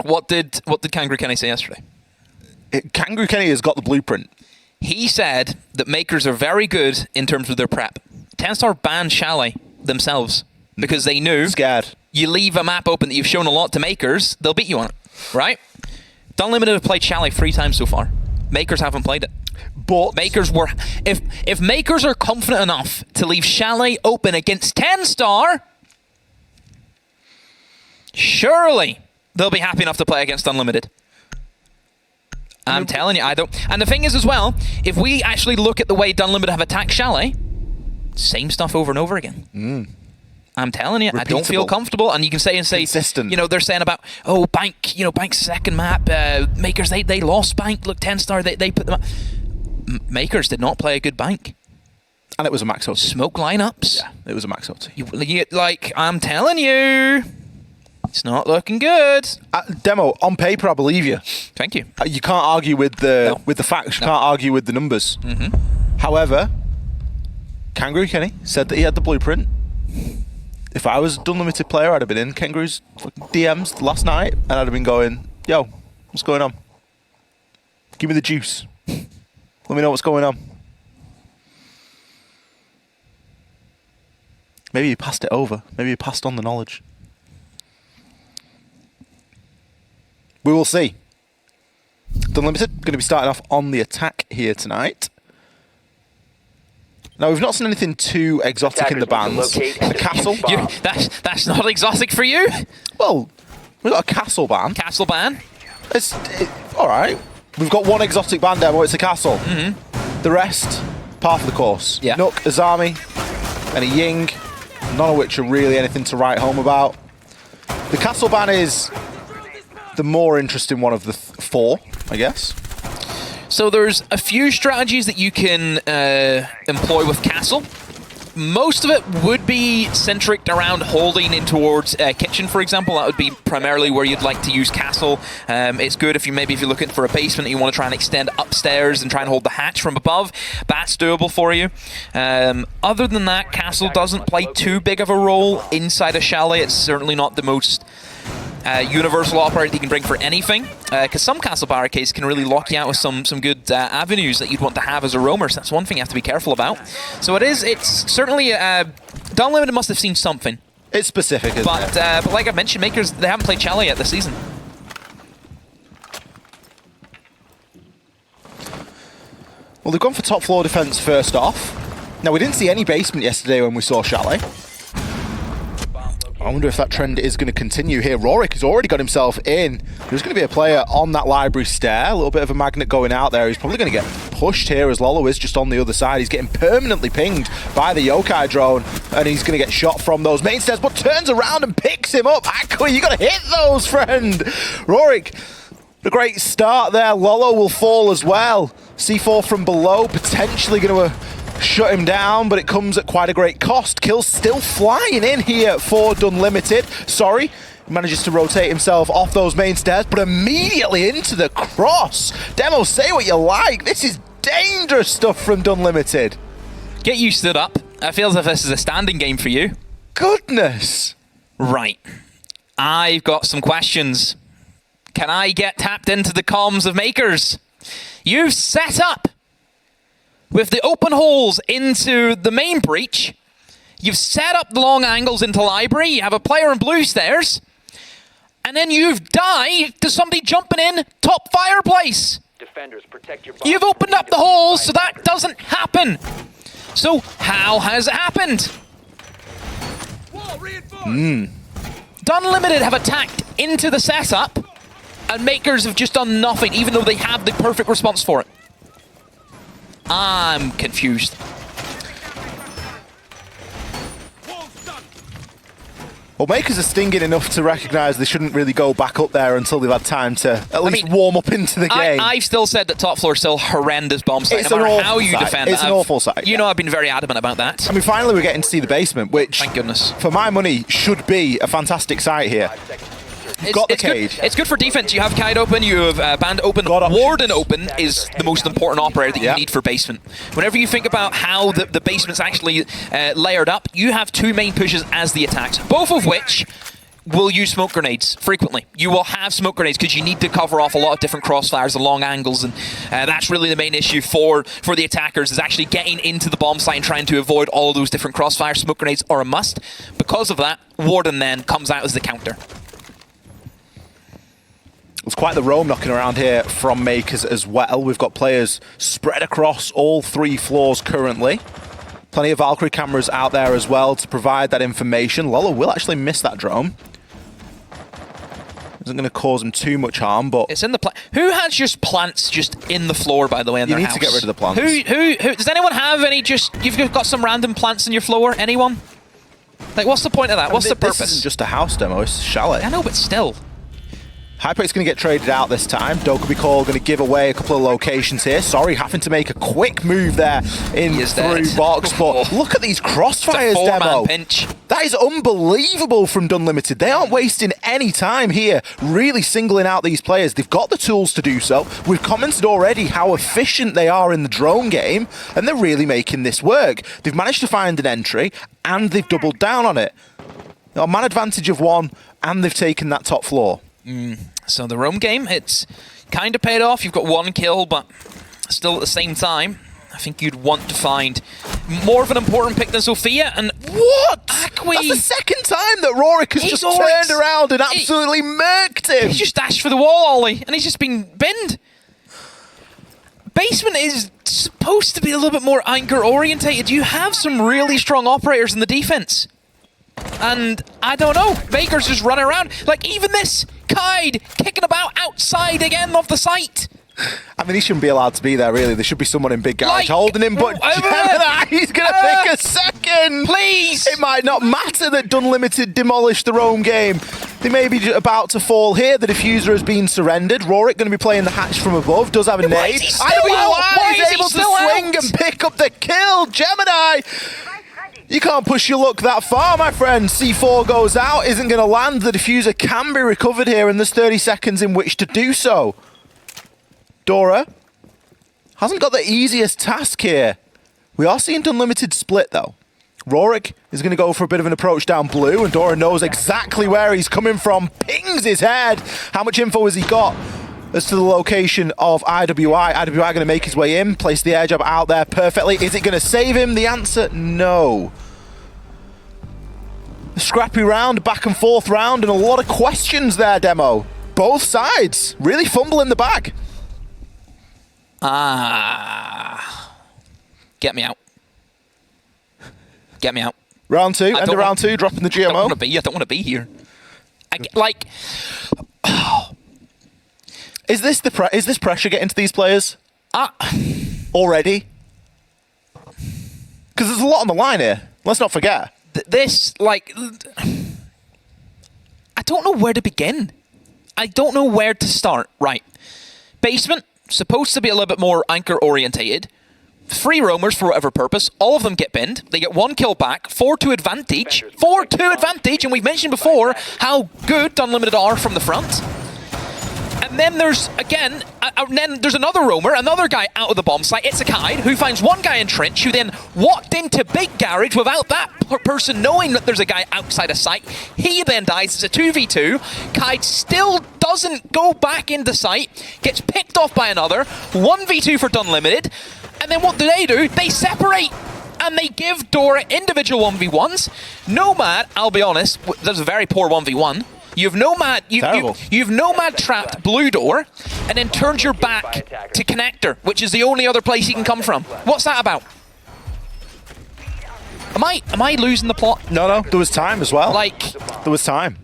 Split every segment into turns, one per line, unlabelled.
what did Kangaroo Kenny say yesterday?
Kangaroo Kenny has got the blueprint.
He said that Makers are very good in terms of their prep. 10-Star banned Chalet themselves because they knew
Scared.
You leave a map open that you've shown a lot to Makers, they'll beat you on it, right? Unlimited have played Chalet 3 times so far. Makers haven't played it.
But
Makers were... If Makers are confident enough to leave Chalet open against 10-Star, surely they'll be happy enough to play against Unlimited. I'm telling you, I don't... And the thing is as well, if we actually look at the way Unlimited have attacked Chalet, same stuff over and over again. I'm telling you, I don't feel comfortable. And you can say
consistent.
You know, they're saying about, oh, Bank, you know, Bank's second map, Makers, they lost Bank. Look, 10-Star, they put them up. Makers did not play a good Bank.
And it was a max OT.
Smoke lineups.
Yeah, it was a max OT.
Like, I'm telling you, it's not looking good.
Demo, on paper, I believe you.
Thank you.
You can't argue with the facts. You can't argue with the numbers. However, Kangaroo Kenny said that he had the blueprint. If I was a Unlimited player, I'd have been in Kangaroo's DMs last night, and I'd have been going, yo, what's going on? Give me the juice. Let me know what's going on. Maybe he passed it over. Maybe he passed on the knowledge. We will see. Unlimited going to be starting off on the attack here tonight. Now, we've not seen anything too exotic in the bans. The castle.
That's not exotic for you?
Well, we've got a castle ban.
Castle ban?
It's all right. We've got one exotic ban demo. It's a castle. The rest, par for the course.
Yeah.
Nook, Azami, and a Ying. None of which are really anything to write home about. The castle ban is the more interesting one of the 4, I guess.
So there's a few strategies that you can employ with Castle. Most of it would be centric around holding in towards Kitchen, for example. That would be primarily where you'd like to use Castle. It's good if you're looking for a basement and you want to try and extend upstairs and try and hold the hatch from above. That's doable for you. Other than that, Castle doesn't play too big of a role inside a Chalet. It's certainly not the most universal operator that you can bring for anything, because some castle barricades can really lock you out with some good avenues that you'd want to have as a roamer, so that's one thing you have to be careful about. So it's certainly, Unlimited must have seen something.
It's specific, isn't it?
But like I mentioned, Makers, they haven't played Chalet yet this season.
Well, they've gone for top floor defense first off. Now, we didn't see any basement yesterday when we saw Chalet. I wonder if that trend is going to continue here. Rorik has already got himself in. There's going to be a player on that library stair. A little bit of a magnet going out there. He's probably going to get pushed here as Lolo is just on the other side. He's getting permanently pinged by the Yokai drone, and he's going to get shot from those main stairs, but turns around and picks him up. Aqua, you got to hit those, friend. Rorik, a great start there. Lolo will fall as well. C4 from below, potentially going to shut him down, but it comes at quite a great cost. Kills still flying in here for Unlimited. Sorry, he manages to rotate himself off those main stairs, but immediately into the cross. Demo, say what you like. This is dangerous stuff from Unlimited.
Get you stood up. I feel as if this is a standing game for you.
Goodness.
Right. I've got some questions. Can I get tapped into the comms of Makers? You've set up with the open holes into the main breach. You've set up the long angles into library. You have a player in blue stairs. And then you've died to somebody jumping in top fireplace.
Defenders, protect your
You've opened up the holes so that doesn't happen. So how has it happened? Unlimited have attacked into the setup, and Makers have just done nothing, even though they have the perfect response for it. I'm confused.
Well, Makers are stinging enough to recognise they shouldn't really go back up there until they've had time to at least warm up into the game.
I've still said that top floor is still horrendous bomb site.
It's
no matter
an
how you
awful
defend
site. It's an awful site.
You know I've been very adamant about that.
I mean, finally we're getting to see the basement, which,
thank goodness,
for my money, should be a fantastic site here. Got the cage.
It's good for defense. You have Kite open, you have Band open. Warden open is the most important operator that you need for basement. Whenever you think about how the basement's actually layered up, you have two main pushes as the attacks, both of which will use smoke grenades frequently. You will have smoke grenades because you need to cover off a lot of different crossfires, the long angles, and that's really the main issue for the attackers, is actually getting into the bomb site and trying to avoid all of those different crossfires. Smoke grenades are a must. Because of that, Warden then comes out as the counter.
It's quite the roam knocking around here from Mkers as well. We've got players spread across all 3 floors currently. Plenty of Valkyrie cameras out there as well to provide that information. Lola will actually miss that drone. Isn't going to cause him too much harm, but...
It's in the plant. Who has just plants just in the floor, by the way, in their house?
You need to get rid of the plants.
Who does anyone have any just... You've got some random plants in your floor? Anyone? Like, what's the point of that? What's the purpose?
This isn't just a house demo, it's a chalet.
I know, but still.
Hyper's going to get traded out this time. Dokkaebi going to give away a couple of locations here. Sorry, having to make a quick move there in through box. But look at these crossfires, Demo.
Pinch.
That is unbelievable from Dunlimited. They aren't wasting any time here, really singling out these players. They've got the tools to do so. We've commented already how efficient they are in the drone game, and they're really making this work. They've managed to find an entry, and they've doubled down on it. A man advantage of 1, and they've taken that top floor.
So the roam game, it's kind of paid off. You've got 1 kill, but still at the same time, I think you'd want to find more of an important pick than Sophia. And what? Akwi!
That's the second time that Rorik has just turned around and absolutely murked him.
He's just dashed for the wall, Ollie, and he's just been binned. Basement is supposed to be a little bit more anchor-orientated. You have some really strong operators in the defense. And I don't know, Baker's just running around. Like, even this, Kaid kicking about outside again of the site.
I mean, he shouldn't be allowed to be there, really. There should be someone in big garage holding him, but Gemini, he's going to take a second.
Please.
It might not matter that Dunlimited demolished the roam game. They may be about to fall here. The diffuser has been surrendered. Rorik going to be playing the hatch from above. Does have a nade.
Why
is able to swing and pick up the kill. Gemini. You can't push your luck that far, my friend. C4 goes out, isn't going to land. The diffuser can be recovered here, and there's 30 seconds in which to do so. Dora hasn't got the easiest task here. We are seeing Dunlimited split, though. Rorik is going to go for a bit of an approach down blue, and Dora knows exactly where he's coming from. Pings his head. How much info has he got as to the location of IWI? IWI going to make his way in, place the air jab out there perfectly. Is it going to save him? The answer, no. A scrappy round, back and forth round, and a lot of questions there, Demo. Both sides really fumbling the bag.
Get me out. Get me out.
Round 2, end of round 2, dropping the GMO.
I don't want to be here.
Is this pressure getting to these players? Already? Because there's a lot on the line here. Let's not forget.
I don't know where to begin. I don't know where to start. Right. Basement, supposed to be a little bit more anchor-orientated. 3 roamers for whatever purpose. All of them get binned. They get 1 kill back. 4-2 advantage. 4-2 advantage. And we've mentioned before how good Unlimited are from the front. And then there's, again, there's another roamer, another guy out of the bomb site. It's a Kaid who finds 1 guy in trench who then walked into big garage without that person knowing that there's a guy outside a site. He then dies. It's a 2v2. Kaid still doesn't go back into site. Gets picked off by another. 1v2 for Dunlimited. And then what do? They separate. And they give Dora individual 1v1s. Nomad, I'll be honest, there's a very poor 1v1. You've Nomad, you've Nomad trapped blue door, and then turned your back to connector, which is the only other place he can come from. What's that about? Am I losing the plot?
No, there was time as well. There was time.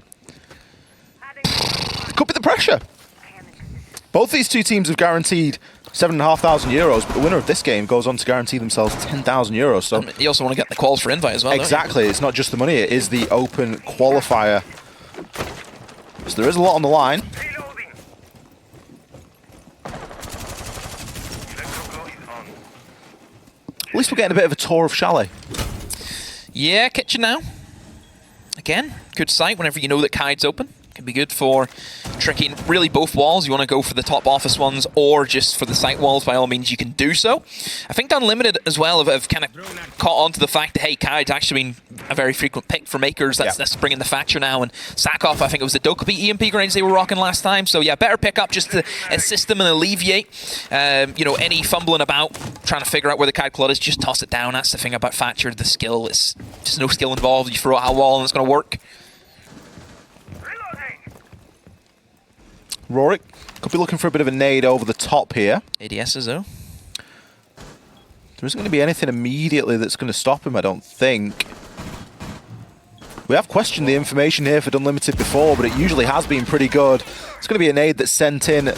Could be the pressure. Both these 2 teams have guaranteed €7,500, but the winner of this game goes on to guarantee themselves €10,000. So
you also want to get the quals for invite as well.
Exactly. It's not just the money; it is the open qualifier. So there is a lot on the line. At least we're getting a bit of a tour of Chalet.
Yeah, kitchen now. Again, good sight whenever you know that Kaid's open. Can be good for tricky. And really, both walls, you want to go for the top office ones or just for the site walls, by all means, you can do so. I think Unlimited as well have kind of caught on to the fact that, hey, Kai's actually been a very frequent pick for Mkers. That's bringing the Thatcher now. And Sakov, I think it was the Dokkaebi EMP grenades they were rocking last time. So yeah, better pick up just to assist them and alleviate, you know, any fumbling about trying to figure out where the Kai Claw is. Just toss it down. That's the thing about Thatcher. The skill is just no skill involved. You throw it at a wall and it's going to work.
Rorik could be looking for a bit of a nade over the top here.
ADSs though.
There isn't going to be anything immediately that's going to stop him, I don't think. We have questioned the information here for Unlimited before, but it usually has been pretty good. It's going to be a nade that's sent in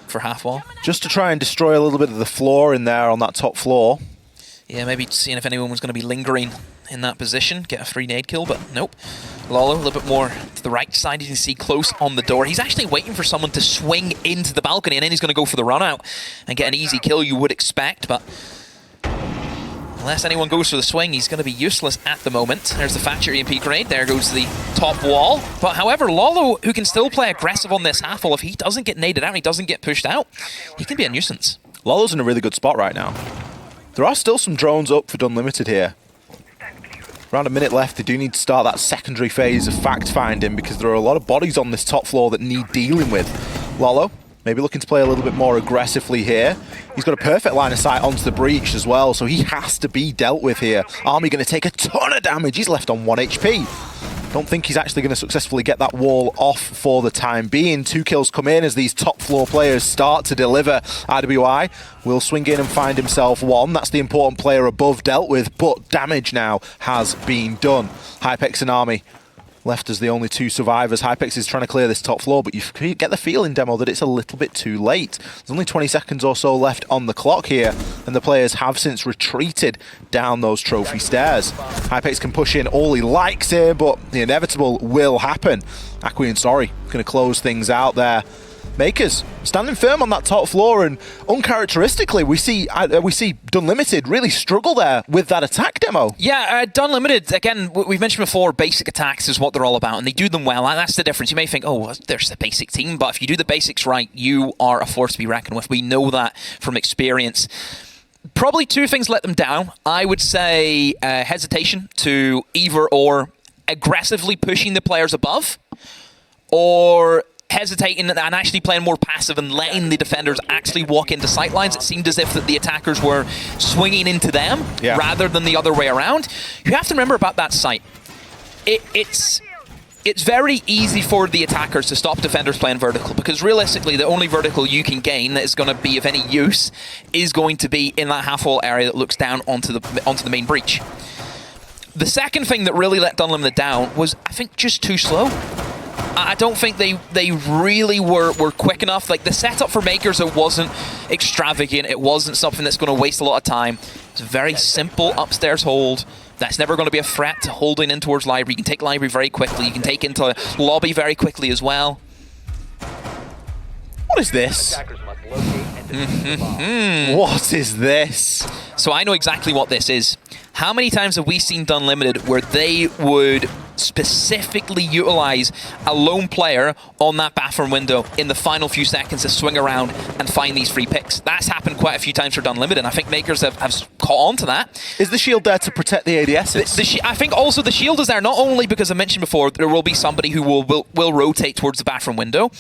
for half wall.
Just to try and destroy a little bit of the floor in there on that top floor.
Yeah, maybe seeing if anyone was going to be lingering in that position, get a free nade kill, but nope. Lolo a little bit more to the right side, you can see close on the door. He's actually waiting for someone to swing into the balcony, and then he's going to go for the run out and get an easy kill, you would expect, but unless anyone goes for the swing, he's going to be useless at the moment. There's the Thatcher EMP grenade, there goes the top wall. But however, Lolo, who can still play aggressive on this half wall, if he doesn't get naded out, he doesn't get pushed out, he can be a nuisance.
Lolo's in a really good spot right now. There are still some drones up for Unlimited here. Around a minute left, they do need to start that secondary phase of fact-finding because there are a lot of bodies on this top floor that need dealing with. Lolo, maybe looking to play a little bit more aggressively here. He's got a perfect line of sight onto the breach as well, so he has to be dealt with here. Army going to take a ton of damage. He's left on 1 HP. Don't think he's actually going to successfully get that wall off for the time being. 2 kills come in as these top floor players start to deliver. IWI will swing in and find himself 1. That's the important player above dealt with, but damage now has been done. Hypex and Army left as the only 2 survivors. Hypex is trying to clear this top floor, but you get the feeling, Demo, that it's a little bit too late. There's only 20 seconds or so left on the clock here, and the players have since retreated down those trophy stairs. Hypex can push in all he likes here, but the inevitable will happen. Akui and Sorry going to close things out there. Mkers standing firm on that top floor, and uncharacteristically, we see Unlimited really struggle there with that attack, Demo.
Yeah, Unlimited, again, we've mentioned before, basic attacks is what they're all about, and they do them well. That's the difference. You may think, oh, well, there's the basic team, but if you do the basics right, you are a force to be reckoned with. We know that from experience. Probably 2 things let them down. I would say hesitation to either or aggressively pushing the players above, or hesitating and actually playing more passive and letting the defenders actually walk into sight lines. It seemed as if that the attackers were swinging into them rather than the other way around. You have to remember about that site. It's very easy for the attackers to stop defenders playing vertical, because realistically the only vertical you can gain that is going to be of any use is going to be in that half wall area that looks down onto the main breach. The second thing that really let Unlimited down was, I think, just too slow. I don't think they really were quick enough. Like, the setup for Mkers, it wasn't extravagant. It wasn't something that's going to waste a lot of time. It's a very simple upstairs hold. That's never going to be a threat to holding in towards library. You can take library very quickly. You can take into lobby very quickly as well.
What is this? What is this?
So I know exactly what this is. How many times have we seen Unlimited where they would specifically utilize a lone player on that bathroom window in the final few seconds to swing around and find these free picks? That's happened quite a few times for Unlimited, and I think Mkers have caught on to that.
Is the shield there to protect the ADSs?
I think also the shield is there not only because I mentioned before there will be somebody who will rotate towards the bathroom window.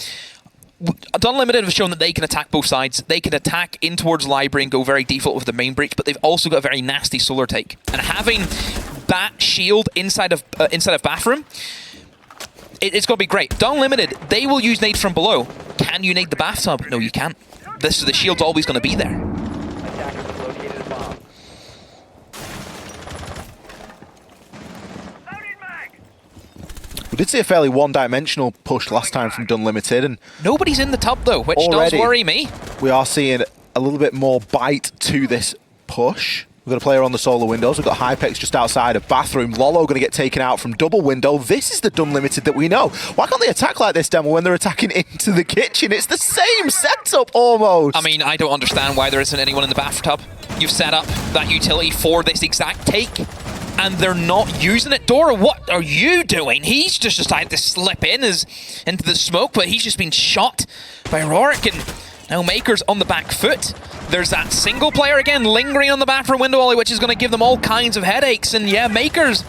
Unlimited have shown that they can attack both sides. They can attack in towards library and go very default with the main breach, but they've also got a very nasty solar take. And having that shield inside of bathroom, it's going to be great. Unlimited, they will use nades from below. Can you nade the bathtub? No, you can't. The shield's always going to be there.
We did see a fairly one-dimensional push last time from Unlimited, and
nobody's in the tub though, which does worry me.
We are seeing a little bit more bite to this push. We've got a player on the solar windows. We've got Hypex just outside of bathroom. Lolo going to get taken out from double window. This is the Unlimited that we know. Why can't they attack like this, Demo, when they're attacking into the kitchen? It's the same setup almost.
I mean, I don't understand why there isn't anyone in the bathtub. You've set up that utility for this exact take. and they're not using it. Dora, what are you doing? He's just decided to slip into the smoke, but he's just been shot by Rorik, and now Mkers on the back foot. There's that single player again lingering on the bathroom window, Ollie, which is going to give them all kinds of headaches. And yeah, Mkers,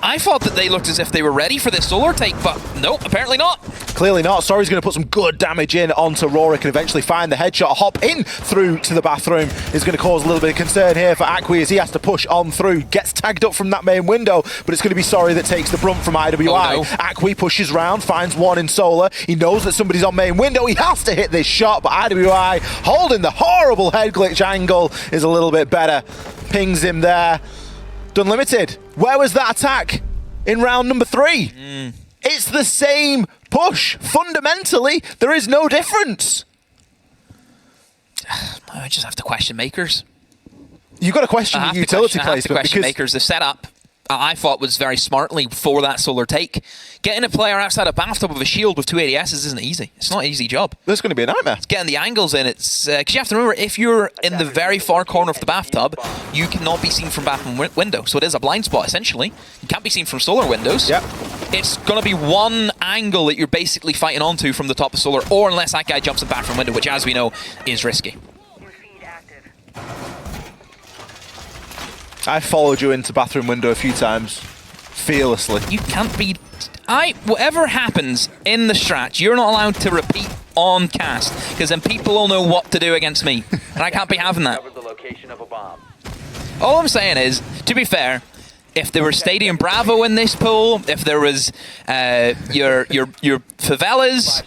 I thought that they looked as if they were ready for this solar take, but nope, apparently not.
Clearly not. Story's going to put some good damage in onto Rorik and eventually find the headshot. A hop in through to the bathroom is going to cause a little bit of concern here for Akwi as he has to push on through. Gets tagged up from that main window, but it's going to be Sorry that takes the brunt from IWI.
Oh, no.
Akwi pushes round, finds one in solar. He knows that somebody's on main window. He has to hit this shot, but IWI holding the horrible head glitch angle is a little bit better. Pings him there. Unlimited. Where was that attack in round number 3? It's the same push. Fundamentally, there is no difference.
I just have to question Mkers.
You've got to question the utility placement.
I have to question Mkers. The setup, I thought, was very smartly for that solar take. Getting a player outside a bathtub with a shield with 2 ADSs isn't easy. It's not an easy job.
It's going to be a nightmare.
It's getting the angles in. It's because you have to remember, if you're in the very far corner of the bathtub, you cannot be seen from bathroom window. So it is a blind spot, essentially. You can't be seen from solar windows.
Yep.
It's going to be one angle that you're basically fighting onto from the top of solar, or unless that guy jumps the bathroom window, which, as we know, is risky.
I followed you into bathroom window a few times, fearlessly.
You can't be... Whatever happens in the strat, you're not allowed to repeat on cast, because then people will know what to do against me, and I can't be having that. All I'm saying is, to be fair, if there was Stadium Bravo in this pool, if there was your favelas,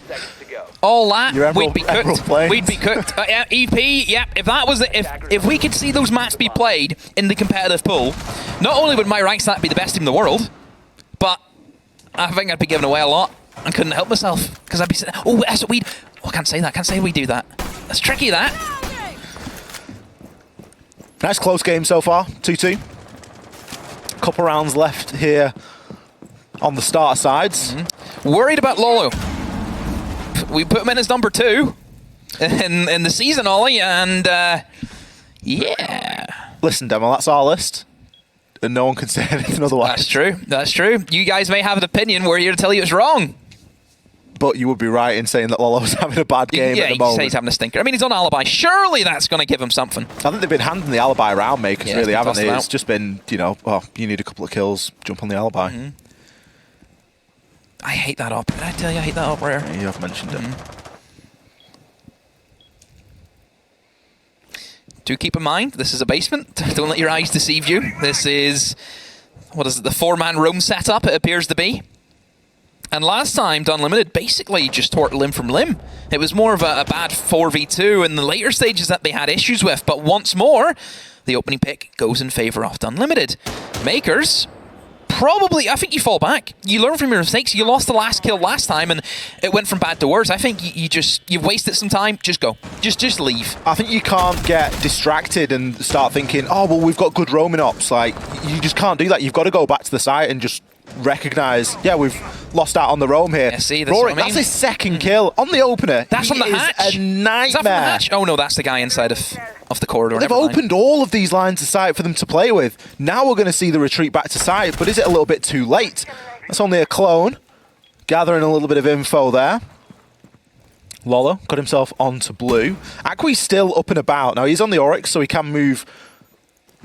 all that, we'd be cooked. We'd be cooked. EP, yeah. If that was if we could see those maps be played in the competitive pool, not only would my rank stat be the best team in the world, but I think I'd be giving away a lot. I couldn't help myself because I'd be saying, "Oh, that's what we." Oh, I can't say that. I can't say we do that. That's tricky. That.
Nice close game so far. 2-2. Couple rounds left here on the starter sides.
Worried about Lolo. We put him in as number 2 in the season, Ollie, and yeah.
Listen, Demo, that's our list, and no one can say anything otherwise.
That's true. That's true. You guys may have an opinion. We're here to tell you it's wrong.
But you would be right in saying that Lolo's having a bad game at the moment.
Yeah, you say he's having a stinker. I mean, he's on alibi. Surely that's going to give him something.
I think they've been handing the alibi around, Mkers, really, haven't they?
It's
It's just been, you know, oh, you need a couple of kills, jump on the alibi.
I hate that op. Did I tell you I hate that op rare?
Yeah, you have mentioned it.
Do keep in mind, this is a basement. Don't let your eyes deceive you. This is, what is it, the 4-man room setup, it appears to be. And last time, Unlimited basically just tore limb from limb. It was more of a bad 4v2 in the later stages that they had issues with. But once more, the opening pick goes in favor of Unlimited. Mkers, probably, I think you fall back. You learn from your mistakes. You lost the last kill last time, and it went from bad to worse. I think you've wasted some time. Just go. Just leave.
I think you can't get distracted and start thinking, oh, well, we've got good roaming ops. Like, you just can't do that. You've got to go back to the site and just recognize, yeah, we've lost out on the roam here.
Yeah, see,
Rorik, that's his second kill on the opener.
That's on the hatch.
A nightmare.
Is that from the hatch? Oh no, that's the guy inside of the corridor.
They've opened all of these lines of sight for them to play with. Now we're going to see the retreat back to site, but is it a little bit too late? That's only a clone. Gathering a little bit of info there. Lolo got himself onto blue. Akwi's still up and about. Now he's on the Oryx, so he can move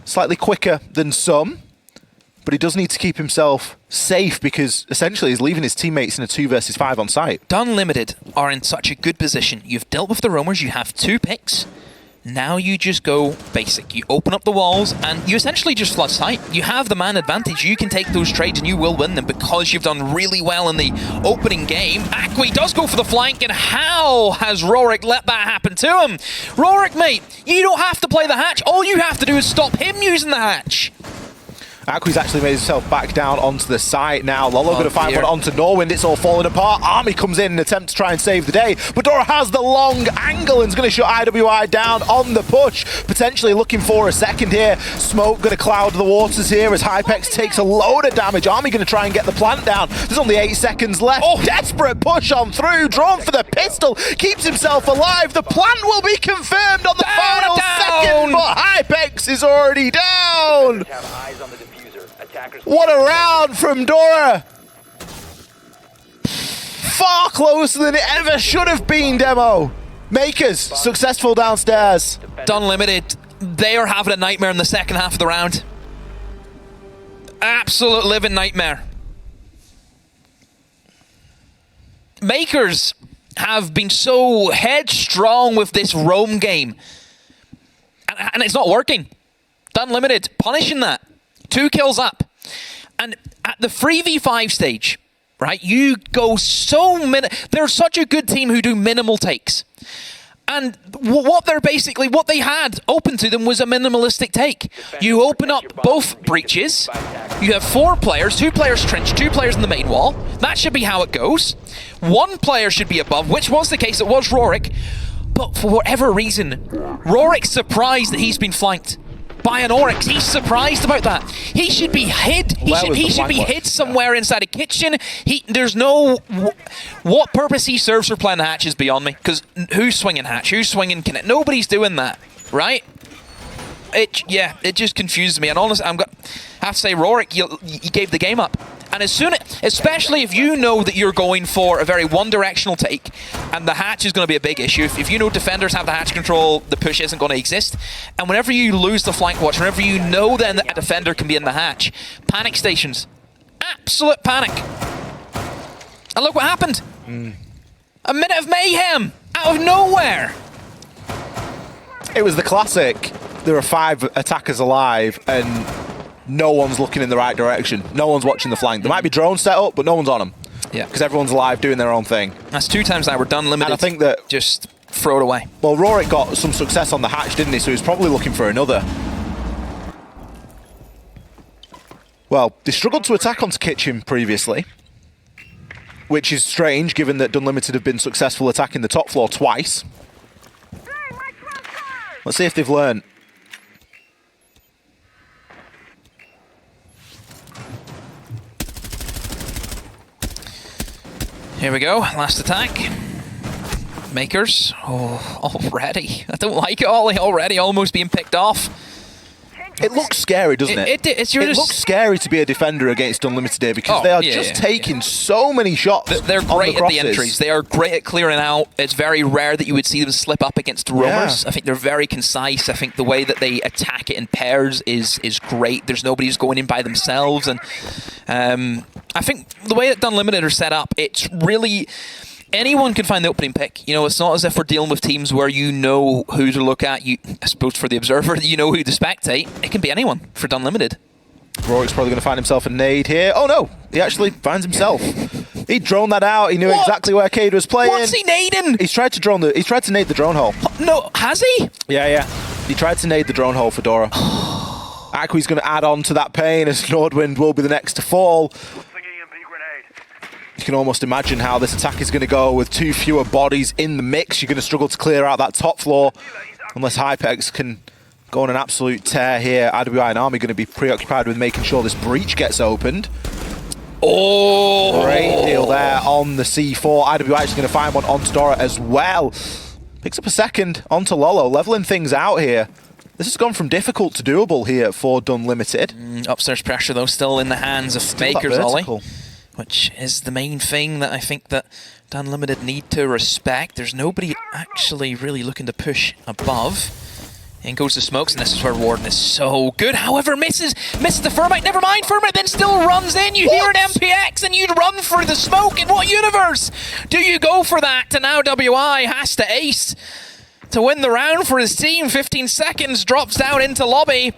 slightly quicker than some. But he does need to keep himself safe because essentially he's leaving his teammates in a 2 versus 5 on site.
Unlimited are in such a good position. You've dealt with the roamers, you have 2 picks. Now you just go basic. You open up the walls and you essentially just flood site. You have the man advantage. You can take those trades and you will win them because you've done really well in the opening game. Akwi does go for the flank, and how has Rorik let that happen to him? Rorik, mate, you don't have to play the hatch. All you have to do is stop him using the hatch.
Akwi's actually made himself back down onto the site now. Lolo going to find one onto Norwind. It's all falling apart. Army comes in and attempts to try and save the day. But Dora has the long angle and is going to shut IWI down on the push. Potentially looking for a second here. Smoke going to cloud the waters here as Hypex takes a load of damage. Army going to try and get the plant down. There's only 8 seconds left. Oh, desperate push on through. Drawn for the pistol. Keeps himself alive. The plant will be confirmed on the final second. But Hypex is already down. What a round from Dora! Far closer than it ever should have been, Demo. Mkers, successful downstairs.
Unlimited, they are having a nightmare in the second half of the round. Absolute living nightmare. Mkers have been so headstrong with this roam game. And it's not working. Unlimited, punishing that. 2 kills up. And at the 3v5 stage, right, you go they're such a good team who do minimal takes. And what they had open to them was a minimalistic take. You open up both breaches. You have 4 players, 2 players trench, 2 players in the main wall. That should be how it goes. 1 player should be above, which was the case. It was Rorik. But for whatever reason, Rorik's surprised that he's been flanked by an Oryx. He's surprised about that. He should be hid. He should be hid somewhere inside a kitchen. There's no... What purpose he serves for playing the hatch is beyond me. Because who's swinging hatch? Who's swinging connect? Nobody's doing that, right? It just confuses me. And honestly, I have to say, Rorik, you gave the game up. And especially if you know that you're going for a very one-directional take, and the hatch is going to be a big issue. If you know defenders have the hatch control, the push isn't going to exist. And whenever you lose the flank watch, whenever you know then that a defender can be in the hatch, panic stations. Absolute panic. And look what happened. A minute of mayhem out of nowhere.
It was the classic. There are 5 attackers alive, and no one's looking in the right direction. No one's watching the flank. There might be drones set up, but no one's on them. Yeah. Because everyone's alive doing their own thing.
That's 2 times now. We're done limited.
And I think that...
Just throw it away.
Well, Rorik got some success on the hatch, didn't he? So he's probably looking for another. Well, they struggled to attack onto Kitchen previously, which is strange, given that Unlimited have been successful attacking the top floor twice. Let's see if they've learned.
Here we go, last attack. Mkers, already. I don't like it, Ollie, already almost being picked off.
It looks scary, doesn't it? It looks scary to be a defender against Unlimited here because they are just taking so many shots.
They're great at the entries. They are great at clearing out. It's very rare that you would see them slip up against roamers. I think they're very concise. I think the way that they attack it in pairs is great. There's nobody who's going in by themselves. And I think the way that Unlimited are set up, it's really... Anyone can find the opening pick. You know, it's not as if we're dealing with teams where you know who to look at. I suppose for the observer, you know who to spectate. It can be anyone for Unlimited.
Rorik's probably going to find himself a nade here. Oh no, he actually finds himself. He droned that out. He knew exactly where Cade was playing.
What's he nading?
He's tried to nade the drone hole.
No, has he?
Yeah. He tried to nade the drone hole for Dora. Akwi's going to add on to that pain as Nordwind will be the next to fall. You can almost imagine how this attack is going to go with 2 fewer bodies in the mix. You're going to struggle to clear out that top floor unless Hypex can go on an absolute tear here. IWI and Army going to be preoccupied with making sure this breach gets opened.
Oh!
Great deal there on the C4. IWI is going to find one onto Dora as well. Picks up a second onto Lolo, leveling things out here. This has gone from difficult to doable here for Unlimited.
Upstairs pressure, though, still in the hands of Mkers, Ollie. Which is the main thing that I think that Unlimited need to respect. There's nobody actually really looking to push above. In goes the smokes, and this is where Warden is so good. However, misses the Thermite. Never mind, Thermite then still runs in. You hear an MPX, and you'd run for the smoke. In what universe do you go for that? And now WI has to ace to win the round for his team. 15 seconds, drops down into lobby.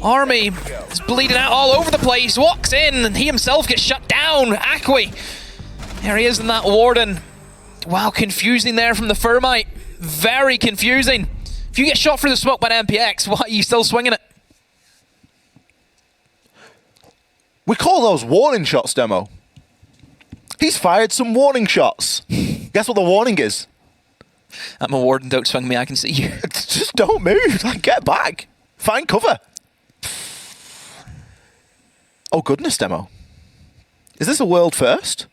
Army is bleeding out all over the place, walks in, and he himself gets shut down. Akwi, there he is in that Warden. Wow, confusing there from the Thermite. Very confusing. If you get shot through the smoke by an MPX, why are you still swinging it?
We call those warning shots, Demo. He's fired some warning shots. Guess what the warning is?
I'm a Warden, don't swing me, I can see you.
Just don't move, like get back. Find cover. Oh goodness, Demo. Is this a world first?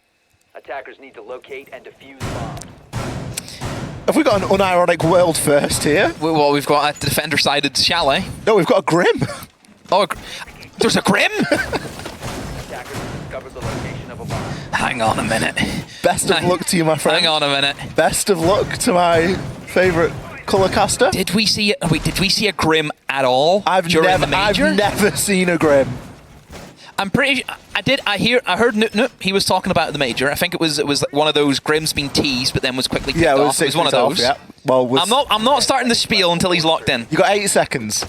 Attackers need to locate and defuse bombs.
Have we got an unironic world first here?
Well, we've got a defender-sided chalet.
No, we've got a Grim.
Oh, There's a Grim?
Attackers discovered the location of a bomb.
Hang on a minute.
Best of luck to you, my friend.
Hang on a minute.
Best of luck to my favourite colour caster.
Did we see a Grim at all during the major?
I've never seen a Grim.
I'm pretty. I heard Noop. He was talking about the major. I think it was one of those Grims being teased, but then was quickly picked off. It was one of those.
Yeah. Well,
I'm not starting the spiel until he's locked in.
You got 8 seconds.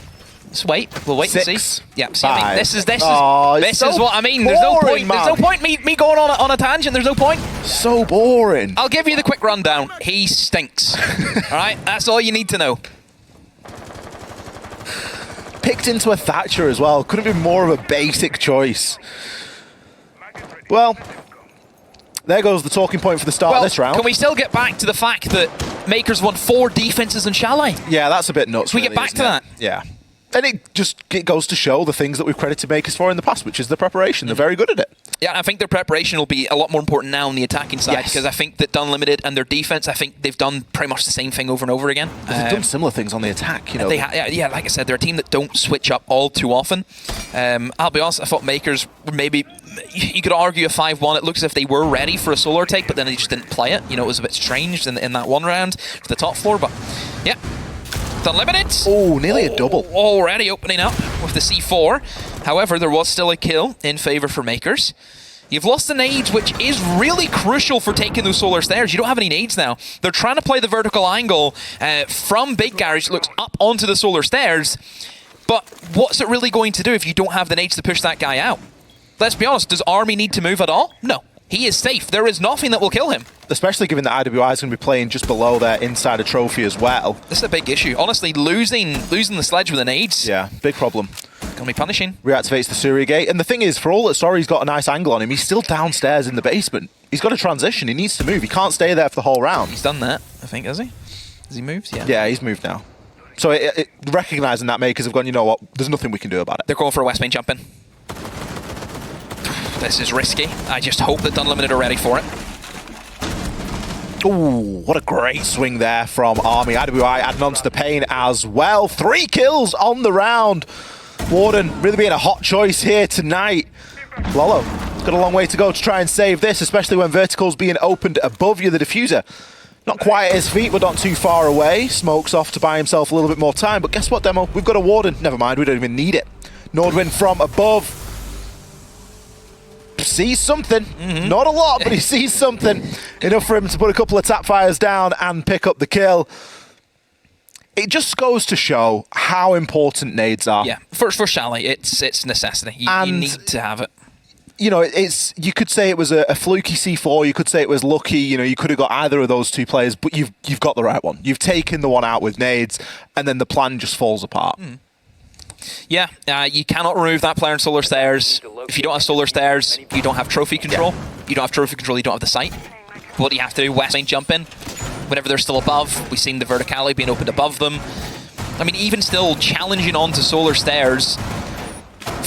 Just wait. We'll wait and see.
6,
Yeah. See, I mean,
5.
this is
so
what I mean. There's no
boring,
point. There's no point me going on a tangent. There's no point.
So boring.
I'll give you the quick rundown. He stinks. All right. That's all you need to know.
Picked into a Thatcher as well. Couldn't be more of a basic choice. Well, there goes the talking point for the start of this round.
Can we still get back to the fact that Makers won 4 defenses in Chalet?
Yeah, that's a bit nuts.
Can we get back to that?
Yeah. And it goes to show the things that we've credited Makers for in the past, which is the preparation. They're very good at it.
Yeah, I think their preparation will be a lot more important now on the attacking side,
Yes.
because I think that Unlimited and their defense, I think they've done pretty much the same thing over and over again.
They've done similar things on the attack, you know.
Yeah, like I said, they're a team that don't switch up all too often. I'll be honest, I thought Makers were maybe, you could argue a 5-1. It looks as if they were ready for a solar take, but then they just didn't play it. You know, it was a bit strange in that one round to the top floor, but yeah. Unlimited.
Oh, nearly a double.
Already opening up with the C4. However, there was still a kill in favor for Makers. You've lost the nades, which is really crucial for taking those solar stairs. You don't have any nades now. They're trying to play the vertical angle from Big Garage, looks up onto the solar stairs. But what's it really going to do if you don't have the nades to push that guy out? Let's be honest, does Army need to move at all? No. He is safe. There is nothing that will kill him.
Especially given that IWI is going to be playing just below their insider trophy as well.
This is a big issue. Honestly, losing the sledge with the nades.
Yeah, big problem.
Gonna be punishing.
Reactivates the Surya gate. And the thing is, for all that Sorry's got a nice angle on him, he's still downstairs in the basement. He's got to transition. He needs to move. He can't stay there for the whole round.
He's done that, I think, has he? Has he moved? Yeah.
Yeah, he's moved now. So recognising that, Makers have gone, you know what, there's nothing we can do about it.
They're going for a West main jump in. This is risky. I just hope that Unlimited are ready for it.
Ooh, what a great swing there from Army. IWI adding on to the pain as well. 3 kills on the round. Warden really being a hot choice here tonight. Lolo, it's got a long way to go to try and save this, especially when Vertical's being opened above you. The diffuser, not quite at his feet, but not too far away. Smokes off to buy himself a little bit more time. But guess what, Demo? We've got a Warden. Never mind, we don't even need it. Nordwin from above. Sees something. Not a lot, but he sees something. Enough for him to put a couple of tap fires down and pick up the kill. It just goes to show how important nades are.
Yeah, for Chalet, it's necessity. You need to have it.
You know, you could say it was a fluky C4, you could say it was lucky, you know, you could have got either of those 2 players, but you've got the right one. You've taken the one out with nades, and then the plan just falls apart.
Yeah, you cannot remove that player in solar stairs. If you don't have solar stairs, you don't have trophy control. Yeah. You don't have trophy control, you don't have the site. What do you have to do? West main jump in. Whenever they're still above, we've seen the verticality being opened above them. I mean, even still challenging onto solar stairs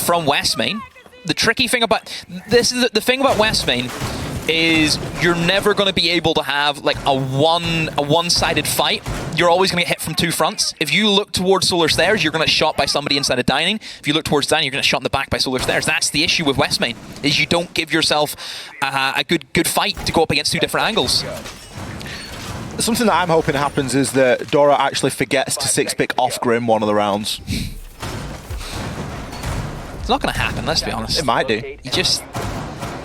from West main. The tricky thing about this is the thing about West main is you're never going to be able to have like a one-sided fight. You're always going to get hit from 2 fronts. If you look towards solar stairs, you're going to get shot by somebody inside of dining. If you look towards dining, you're going to get shot in the back by solar stairs. That's the issue with West main, is you don't give yourself a good fight to go up against 2 different angles.
Something that I'm hoping happens is that Dora actually forgets to 6-pick off Grim one of the rounds.
It's not going to happen, let's be honest.
It might do.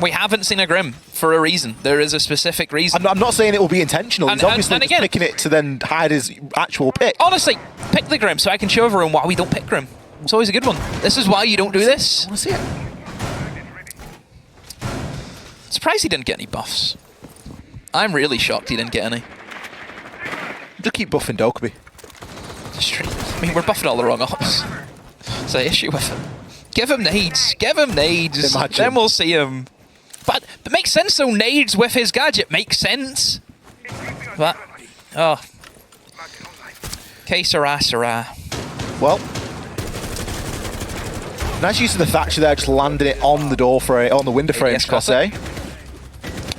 We haven't seen a Grim for a reason. There is a specific reason.
I'm not saying it will be intentional. He's obviously just picking it to then hide his actual pick.
Honestly, pick the Grim so I can show everyone why we don't pick Grim. It's always a good one. This is why you don't do this.
I want to see it.
Surprised he didn't get any buffs. I'm really shocked he didn't get any.
Just keep buffing Dokkaebi.
I mean, we're buffing all the wrong ops. That's the issue with him. Give him nades. Give him nades.
Imagine.
Then we'll see him. But it makes sense, though. Nades with his gadget makes sense. But, oh. Que sera, sera.
Well, nice use of the Thatcher there, just landing it on the door frame, on the window frame,
Yes,
should I say.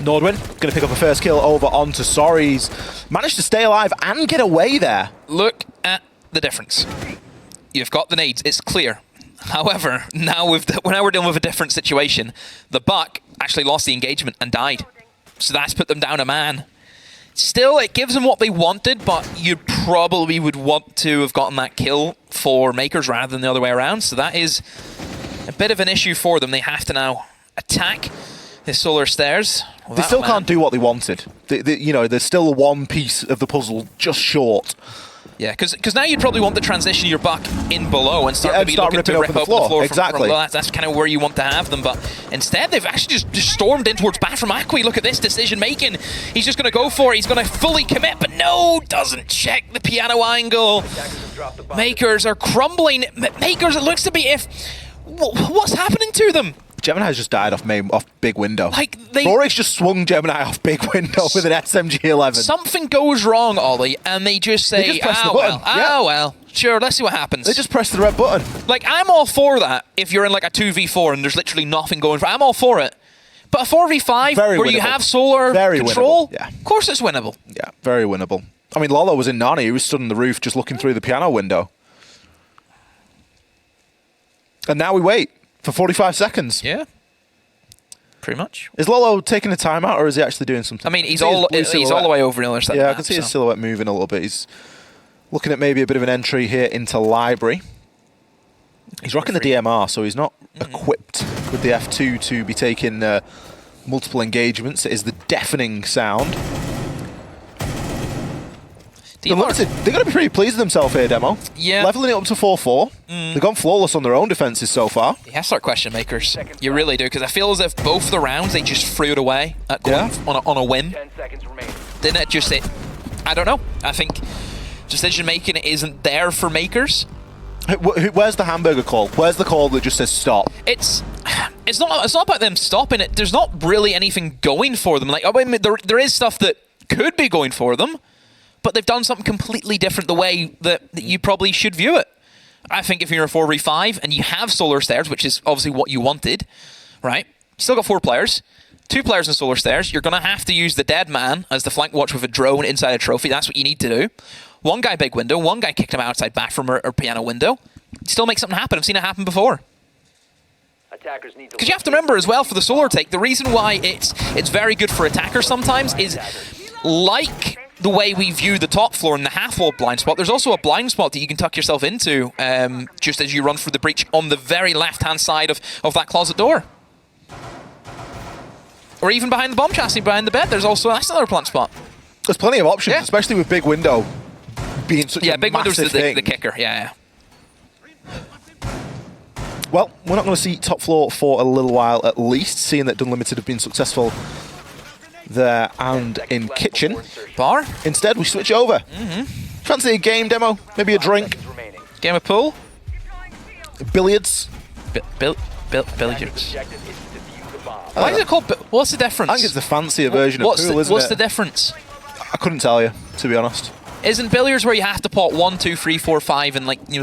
Nordwin going to pick up a first kill over onto Sorry's. Managed to stay alive and get away there.
Look at the difference. You've got the nades. It's clear. However, now we're dealing with a different situation. The Buck actually lost the engagement and died. So that's put them down a man. Still, it gives them what they wanted, but you probably would want to have gotten that kill for Mkers rather than the other way around. So that is a bit of an issue for them. They have to now attack the solar stairs.
They still can't do what they wanted. You know, there's still one piece of the puzzle just short.
Yeah, because now you'd probably want the transition of your Buck in below and start maybe looking to rip open the floor.
Exactly.
From below. That's kind of where you want to have them, but instead they've actually just stormed in towards Bat from Akwi. Look at this decision making. He's just going to go for it. He's going to fully commit, but no, doesn't check the piano angle. Mkers are crumbling. Mkers, it looks to be what's happening to them?
Gemini's just died off big window.
Like
Rorik's just swung Gemini off big window with an SMG-11.
Something goes wrong, Ollie, and they just say, well, sure, let's see what happens.
They just press the red button.
Like, I'm all for that if you're in like a 2v4 and there's literally nothing going for it. I'm all for it. But a 4v5 where
winnable.
You have solar control,
yeah.
Of course it's winnable.
Yeah, very winnable. I mean, Lolo was in Nani. He was stood on the roof just looking through the piano window. And now we wait for 45 seconds.
Yeah. Pretty much.
Is Lolo taking a timeout, or is he actually doing something?
I mean, he's all the way over the other side.
Yeah, I can see his silhouette moving a little bit. He's looking at maybe a bit of an entry here into library. He's rocking the DMR, so he's not equipped with the F2 to be taking multiple engagements. It is the deafening sound. They're going to be pretty pleased with themselves here, Demo.
Yeah.
Leveling it up to 4-4. They've gone flawless on their own defenses so far.
You have to start question Mkers. You really do, because I feel as if both the rounds they just threw it away at going on a whim.
10 seconds remaining.
Didn't it just say, I don't know. I think decision making isn't there for Mkers.
Where's the hamburger call? Where's the call that just says stop?
It's not about them stopping it. There's not really anything going for them. Like, I mean, there is stuff that could be going for them, but they've done something completely different the way that you probably should view it. I think if you're a 4v5 and you have solar stairs, which is obviously what you wanted, right? Still got 4 players. 2 players in solar stairs. You're going to have to use the dead man as the flank watch with a drone inside a trophy. That's what you need to do. 1 guy big window, 1 guy kicked him outside back from or piano window. Still make something happen. I've seen it happen before. Because you have to remember as well for the solar take, the reason why it's very good for attackers sometimes is like the way we view the top floor and the half-wall blind spot, there's also a blind spot that you can tuck yourself into just as you run through the breach on the very left-hand side of that closet door. Or even behind the bomb chassis, behind the bed, that's another blind spot.
There's plenty of options, especially with big window being such a
big window's
massive thing.
the kicker, yeah.
Well, we're not going to see top floor for a little while at least, seeing that Dunlimited have been successful there and in kitchen.
Bar?
Instead, we switch over. Fancy a game, Demo? Maybe a drink?
Game of pool?
Billiards?
Billiards. Why is it called? What's the difference?
I think it's the fancier version of pool, isn't it?
What's the difference?
I couldn't tell you, to be honest.
Isn't billiards where you have to pot 1, 2, 3, 4, 5, and like the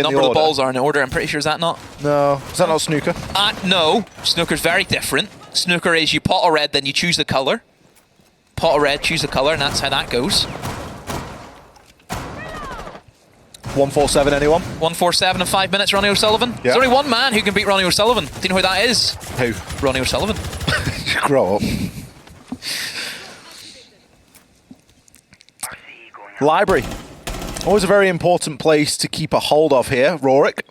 number of the balls are in order? I'm pretty sure, is that not?
No, is that not snooker?
No, snooker's very different. Snooker is you pot a red, then you choose the color. Pot a red, choose the color, and that's how that goes.
147, anyone?
147 in 5 minutes, Ronnie O'Sullivan.
Yeah.
There's only one man who can beat Ronnie O'Sullivan. Do you know who that is?
Who?
Ronnie O'Sullivan.
Grow up. Library. Always a very important place to keep a hold of here. Rorik.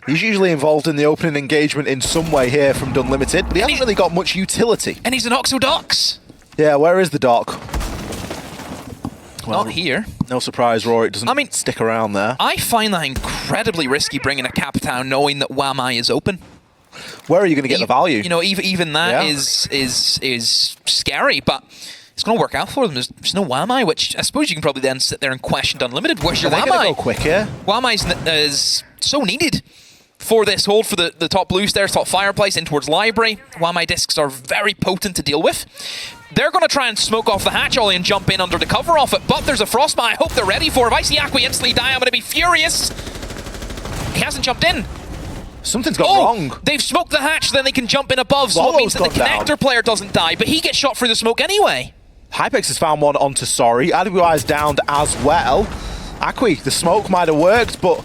He's usually involved in the opening engagement in some way here from Dunlimited, but he hasn't really got much utility.
And he's an Oxo Docks.
Yeah, where is the dock?
Well, not here.
No surprise Rorik doesn't stick around there.
I find that incredibly risky bringing a Capitan knowing that Wamai is open.
Where are you going to get the value?
You know, even that is scary, but it's going to work out for them. There's no Wamai, which I suppose you can probably then sit there and question Unlimited. Where's your Wamai?
They're going to go quick here.
Wamai is so needed for this hold for the top blue stairs, top fireplace, in towards library. Wamai discs are very potent to deal with. They're going to try and smoke off the hatch, Ollie, and jump in under the cover of it, but there's a frostbite. I hope they're ready for it. If I see Akwi instantly die, I'm going to be furious. He hasn't jumped in.
Something's gone wrong.
They've smoked the hatch, then they can jump in above, so it means that the connector player doesn't die, but he gets shot through the smoke anyway.
Hypex has found one onto Sorry. IWI is downed as well. Akwi, the smoke might have worked, but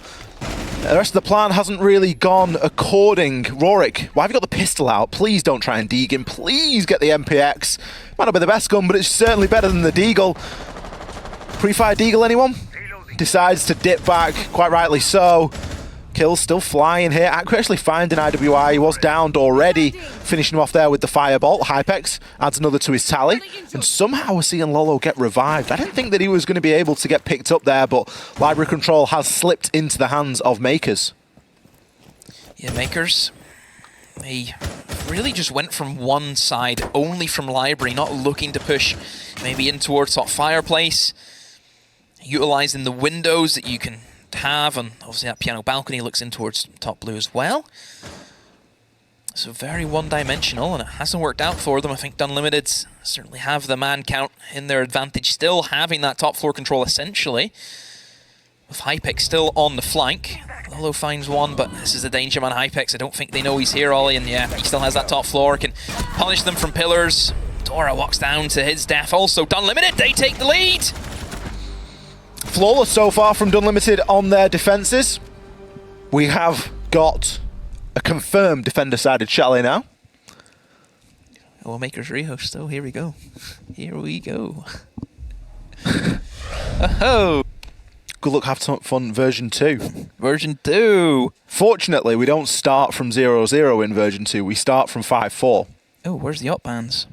The rest of the plan hasn't really gone according. Rorik, why have you got the pistol out? Please don't try and deeg him. Please get the MPX. Might not be the best gun, but it's certainly better than the Deagle. Pre-fire Deagle, anyone? Decides to dip back, quite rightly so. Kills still flying here. Akku actually finding IWI. He was downed already. Finishing him off there with the Firebolt. Hypex adds another to his tally. And somehow we're seeing Lolo get revived. I didn't think that he was going to be able to get picked up there, but library control has slipped into the hands of Mkers.
Yeah, Mkers, he really just went from one side, only from library, not looking to push maybe in towards top fireplace. Utilizing the windows that you can have, and obviously that piano balcony looks in towards top blue as well. So very one-dimensional, and it hasn't worked out for them. I think Unlimited certainly have the man count in their advantage, still having that top floor control essentially. With Hypex still on the flank. Lolo finds one, but this is the danger man Hypex. I don't think they know he's here, Ollie, and yeah, he still has that top floor, can punish them from pillars. Dora walks down to his death also. Unlimited, they take the lead!
Flawless so far from Unlimited on their defenses. We have got a confirmed defender-sided chalet now.
Well, Mkers rehost though. Here we go. Here we go. Oh.
Good luck, have some fun, version 2.
Version 2.
Fortunately, we don't start from 0-0 in version 2. We start from 5-4.
Oh, where's the up bands?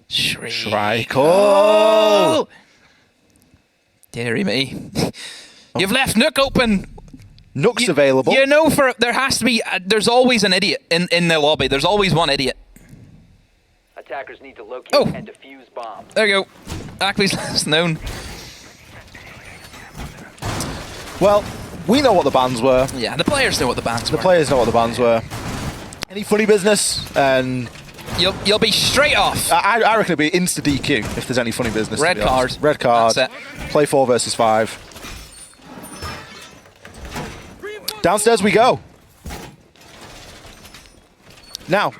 Shrike. Oh!
Deary me. You've left Nook open.
Nook's available.
You know, there has to be, there's always an idiot in the lobby. There's always one idiot.
Attackers need to locate and defuse bombs.
There you go. Ackley's last known.
Well, we know what the bans were.
Yeah, the players know what the bans were.
The players know what the bans were. Any funny business? And
you'll be straight off.
I reckon it'll be insta DQ if there's any funny business.
Red card.
Red card.
That's it.
Play 4 versus 5. Downstairs we go. Now,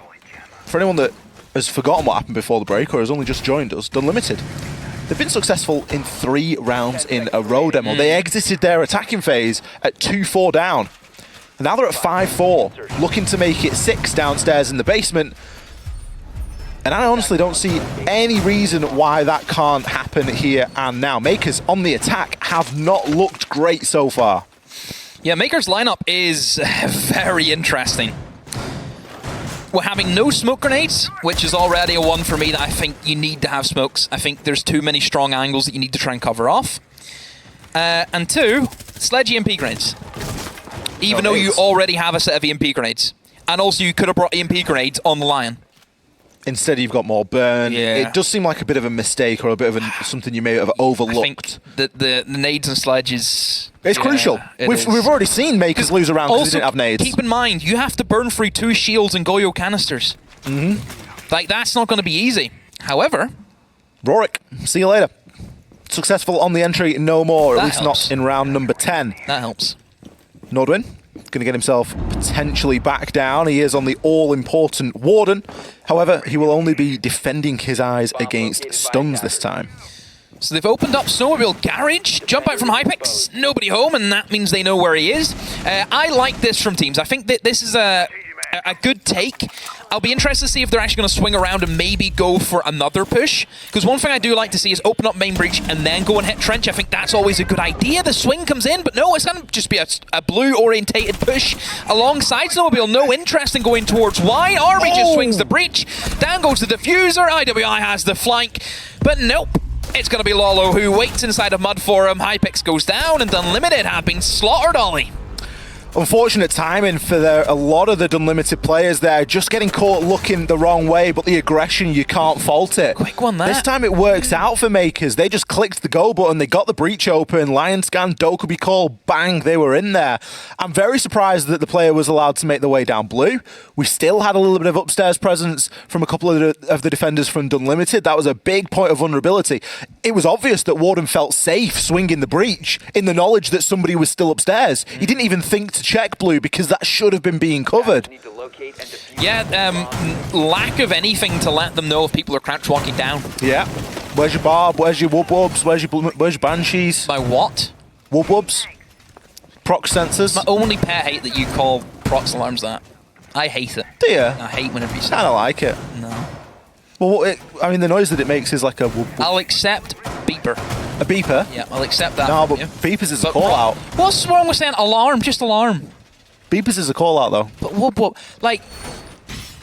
for anyone that has forgotten what happened before the break or has only just joined us, Unlimited. They've been successful in 3 rounds in a row, Demo. They exited their attacking phase at 2-4 down. And now they're at 5-4, looking to make it 6 downstairs in the basement. And I honestly don't see any reason why that can't happen here and now. Mkers on the attack have not looked great so far.
Yeah, Mkers' lineup is very interesting. We're having no smoke grenades, which is already a one for me that I think you need to have smokes. I think there's too many strong angles that you need to try and cover off. And 2, sledge EMP grenades. Even though you already have a set of EMP grenades. And also you could have brought EMP grenades on the Lion.
Instead, you've got more burn.
Yeah.
It does seem like a bit of a mistake or a bit of something you may have overlooked.
I think the nades and sledges...
It's crucial. We've already seen Mkers lose around because they didn't have nades.
Keep in mind, you have to burn through 2 shields and Goyo canisters. Like, that's not going to be easy. However...
Rorik, see you later. Successful on the entry, no more. At least
helps.
not in round number 10.
That helps.
Nordwin going to get himself potentially back down. He is on the all-important Warden. However, he will only be defending his eyes against stuns this time.
So they've opened up Snowmobile Garage, jump out from Hypex, nobody home, and that means they know where he is. I like this from teams. I think that this is a good take. I'll be interested to see if they're actually going to swing around and maybe go for another push. Because one thing I do like to see is open up main breach and then go and hit trench. I think that's always a good idea. The swing comes in, but no, it's going to just be a blue-orientated push alongside Snowmobile. No interest in going towards Y. Army just swings the breach. Down goes the diffuser. IWI has the flank, but nope. It's going to be Lolo who waits inside of Mud for him. Hypex goes down, and Unlimited have been slaughtered, Ollie.
Unfortunate timing for a lot of the Unlimited players there, just getting caught looking the wrong way, but the aggression, you can't fault it.
Quick one there.
This time it works out for Mkers. They just clicked the go button, they got the breach open, Lion Scan, Dokubi call, bang, they were in there. I'm very surprised that the player was allowed to make the way down blue. We still had a little bit of upstairs presence from a couple of the defenders from Unlimited. That was a big point of vulnerability. It was obvious that Warden felt safe swinging the breach in the knowledge that somebody was still upstairs. He didn't even think to check blue because that should have been being covered.
Yeah, lack of anything to let them know if people are crouch walking down.
Yeah. Where's your barb? Where's your wub-wubs? Where's your banshees?
By what?
Wub-wubs? proc sensors.
My only pet hate that you call prox alarms that. I hate it.
Do you?
I hate whenever you say
Kind of like it.
no.
Well, I mean, the noise that it makes is like a whoop, whoop.
I'll accept beeper.
A beeper.
Yeah, I'll accept that.
No, but
yeah.
beepers is a
But
call out.
What's wrong with saying alarm? Just alarm.
Beepers is a call out though.
But whoop whoop. Like,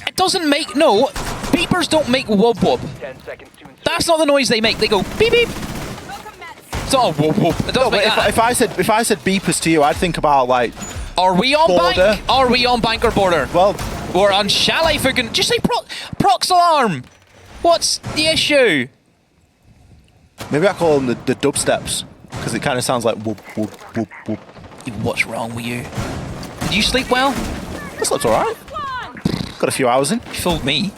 it doesn't make, no, beepers don't make whoop whoop.
10 seconds to insert.
That's not the noise they make. They go beep beep. It's not a whoop whoop. It doesn't
No,
make
but
that.
if I said beepers to you, I'd think about like,
Are we on
border.
bank? Are we on bank or border?
well,
Or on chalet for good? Just say prox alarm. What's the issue?
maybe I call them the dubsteps because it kind of sounds like whoop whoop whoop whoop.
What's wrong with you? Did you sleep well?
This looks alright. Got a few hours in.
You fooled me.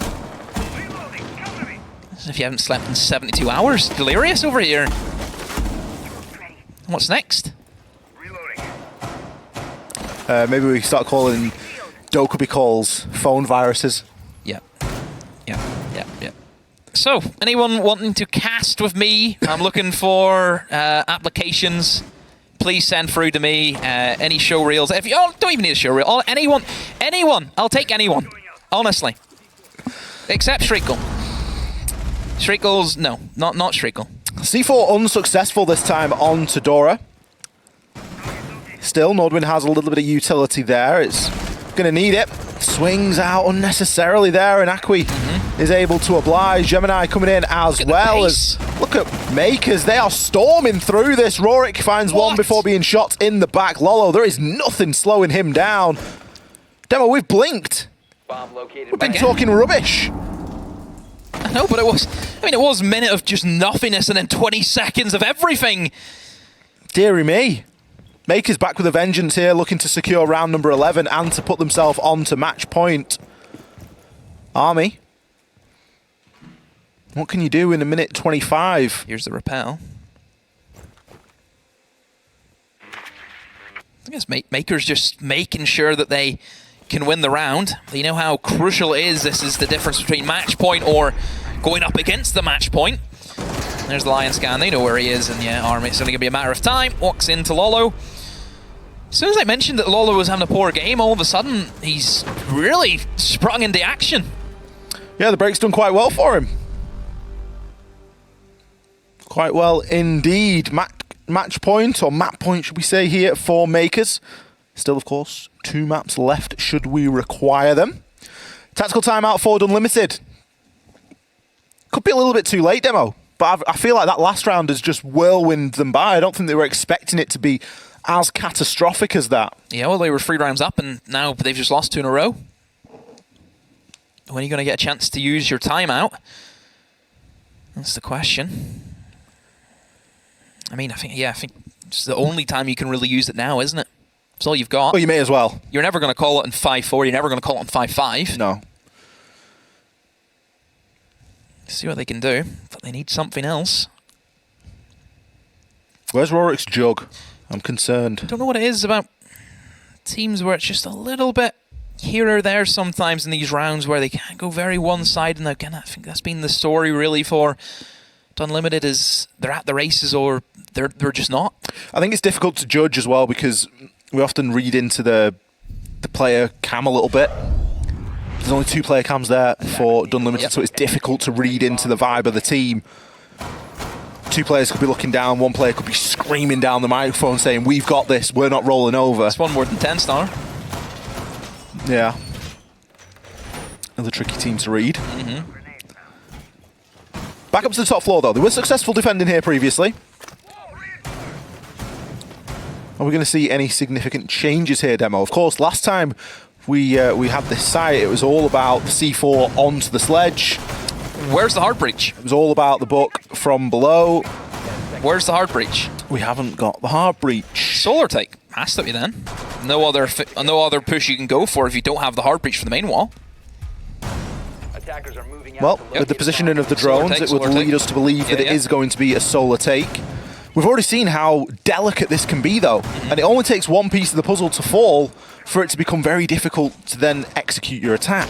As if you haven't slept in 72 hours. Delirious over here. What's next?
Maybe we start calling Dokubi calls phone viruses.
Yeah. So, anyone wanting to cast with me? I'm looking for applications. Please send through to me any show reels. If you don't even need a show reel. Anyone. I'll take anyone. Honestly. Except Shriekle. Shriekle's, no, not Shriekle.
C4 unsuccessful this time on Todora. Still, Nordwin has a little bit of utility there. It's going to need it. Swings out unnecessarily there, and Akwi is able to oblige. Gemini coming in as well as... Look at Mkers. They are storming through this. Rorik finds one before being shot in the back. Lolo, there is nothing slowing him down. Demo, we've blinked.
Bomb located.
We've been
Again?
talking rubbish.
I know, but it was a minute of just nothingness and then 20 seconds of everything.
Deary me. Mkers back with a vengeance here, looking to secure round number 11 and to put themselves on to match point. Army. What can you do in a minute 25?
Here's the rappel. I guess Maker's just making sure that they can win the round. They know how crucial it is. This is the difference between match point or going up against the match point. There's the Lion scan. They know where he is, and yeah, Army, it's only going to be a matter of time. Walks into Lolo. As soon as I mentioned that Lolo was having a poor game, all of a sudden, he's really sprung into action.
Yeah, the break's done quite well for him. Quite well indeed. Match point, or map point should we say here, for Mkers. Still, of course, 2 maps left should we require them. Tactical timeout for Unlimited. Could be a little bit too late, Demo, but I feel like that last round has just whirlwind them by. I don't think they were expecting it to be as catastrophic as that.
Yeah, well, they were 3 rounds up, and now they've just lost 2 in a row. When are you going to get a chance to use your timeout? That's the question. I mean, I think it's the only time you can really use it now, isn't it? It's all you've got.
Well, you may as well.
You're never going to call it in 5-4. You're never going to call it in 5-5.
No.
See what they can do, but they need something else.
Where's Rorik's jug? I'm concerned.
I don't know what it is about teams where it's just a little bit here or there sometimes in these rounds where they can't go very one-sided. And again, I think that's been the story really for Unlimited, is they're at the races or they're just not.
I think it's difficult to judge as well because we often read into the player cam a little bit. There's only 2 player cams there for Unlimited, so it's difficult to read into the vibe of the team. 2 players could be looking down, 1 player could be screaming down the microphone saying, "We've got this, we're not rolling over."
It's one more than 10 star.
Yeah. Another tricky team to read. Back up to the top floor though. They were successful defending here previously. Are we going to see any significant changes here, Demo? Of course, last time we had this site, it was all about the C4 onto the sledge.
Where's the hard breach?
It was all about the book from below.
Where's the hard breach?
We haven't got the hard breach.
Solar take. Has to be then. No other push you can go for if you don't have the hard breach for the main wall.
Attackers are moving out
Well,
to
with the
locate
positioning of the
Solar
drones,
take,
it would
solar
lead
take.
us to believe that it is going to be a solar take. We've already seen how delicate this can be, though, and it only takes one piece of the puzzle to fall for it to become very difficult to then execute your attack.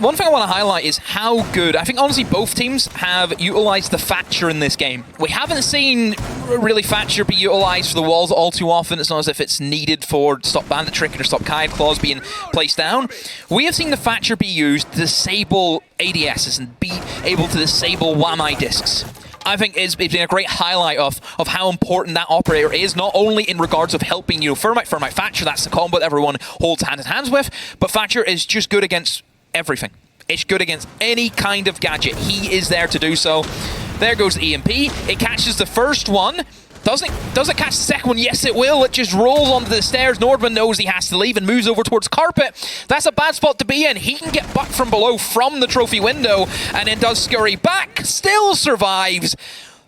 One thing I want to highlight is how good, I think honestly both teams have utilized the Thatcher in this game. We haven't seen really Thatcher be utilized for the walls all too often. It's not as if it's needed for stop bandit trick or stop Kaid claws being placed down. We have seen the Thatcher be used to disable ADSs and be able to disable WAMI discs. I think it's been a great highlight of how important that operator is, not only in regards of helping, Thermite Thatcher, that's the combo that everyone holds hand in hands with, but Thatcher is just good against everything. It's good against any kind of gadget. He is there to do so. There goes the EMP. It catches the first one. Does it catch the second one? Yes, it will. It just rolls onto the stairs. Nordman knows he has to leave and moves over towards carpet. That's a bad spot to be in. He can get bucked from below from the trophy window and then does scurry back. Still survives.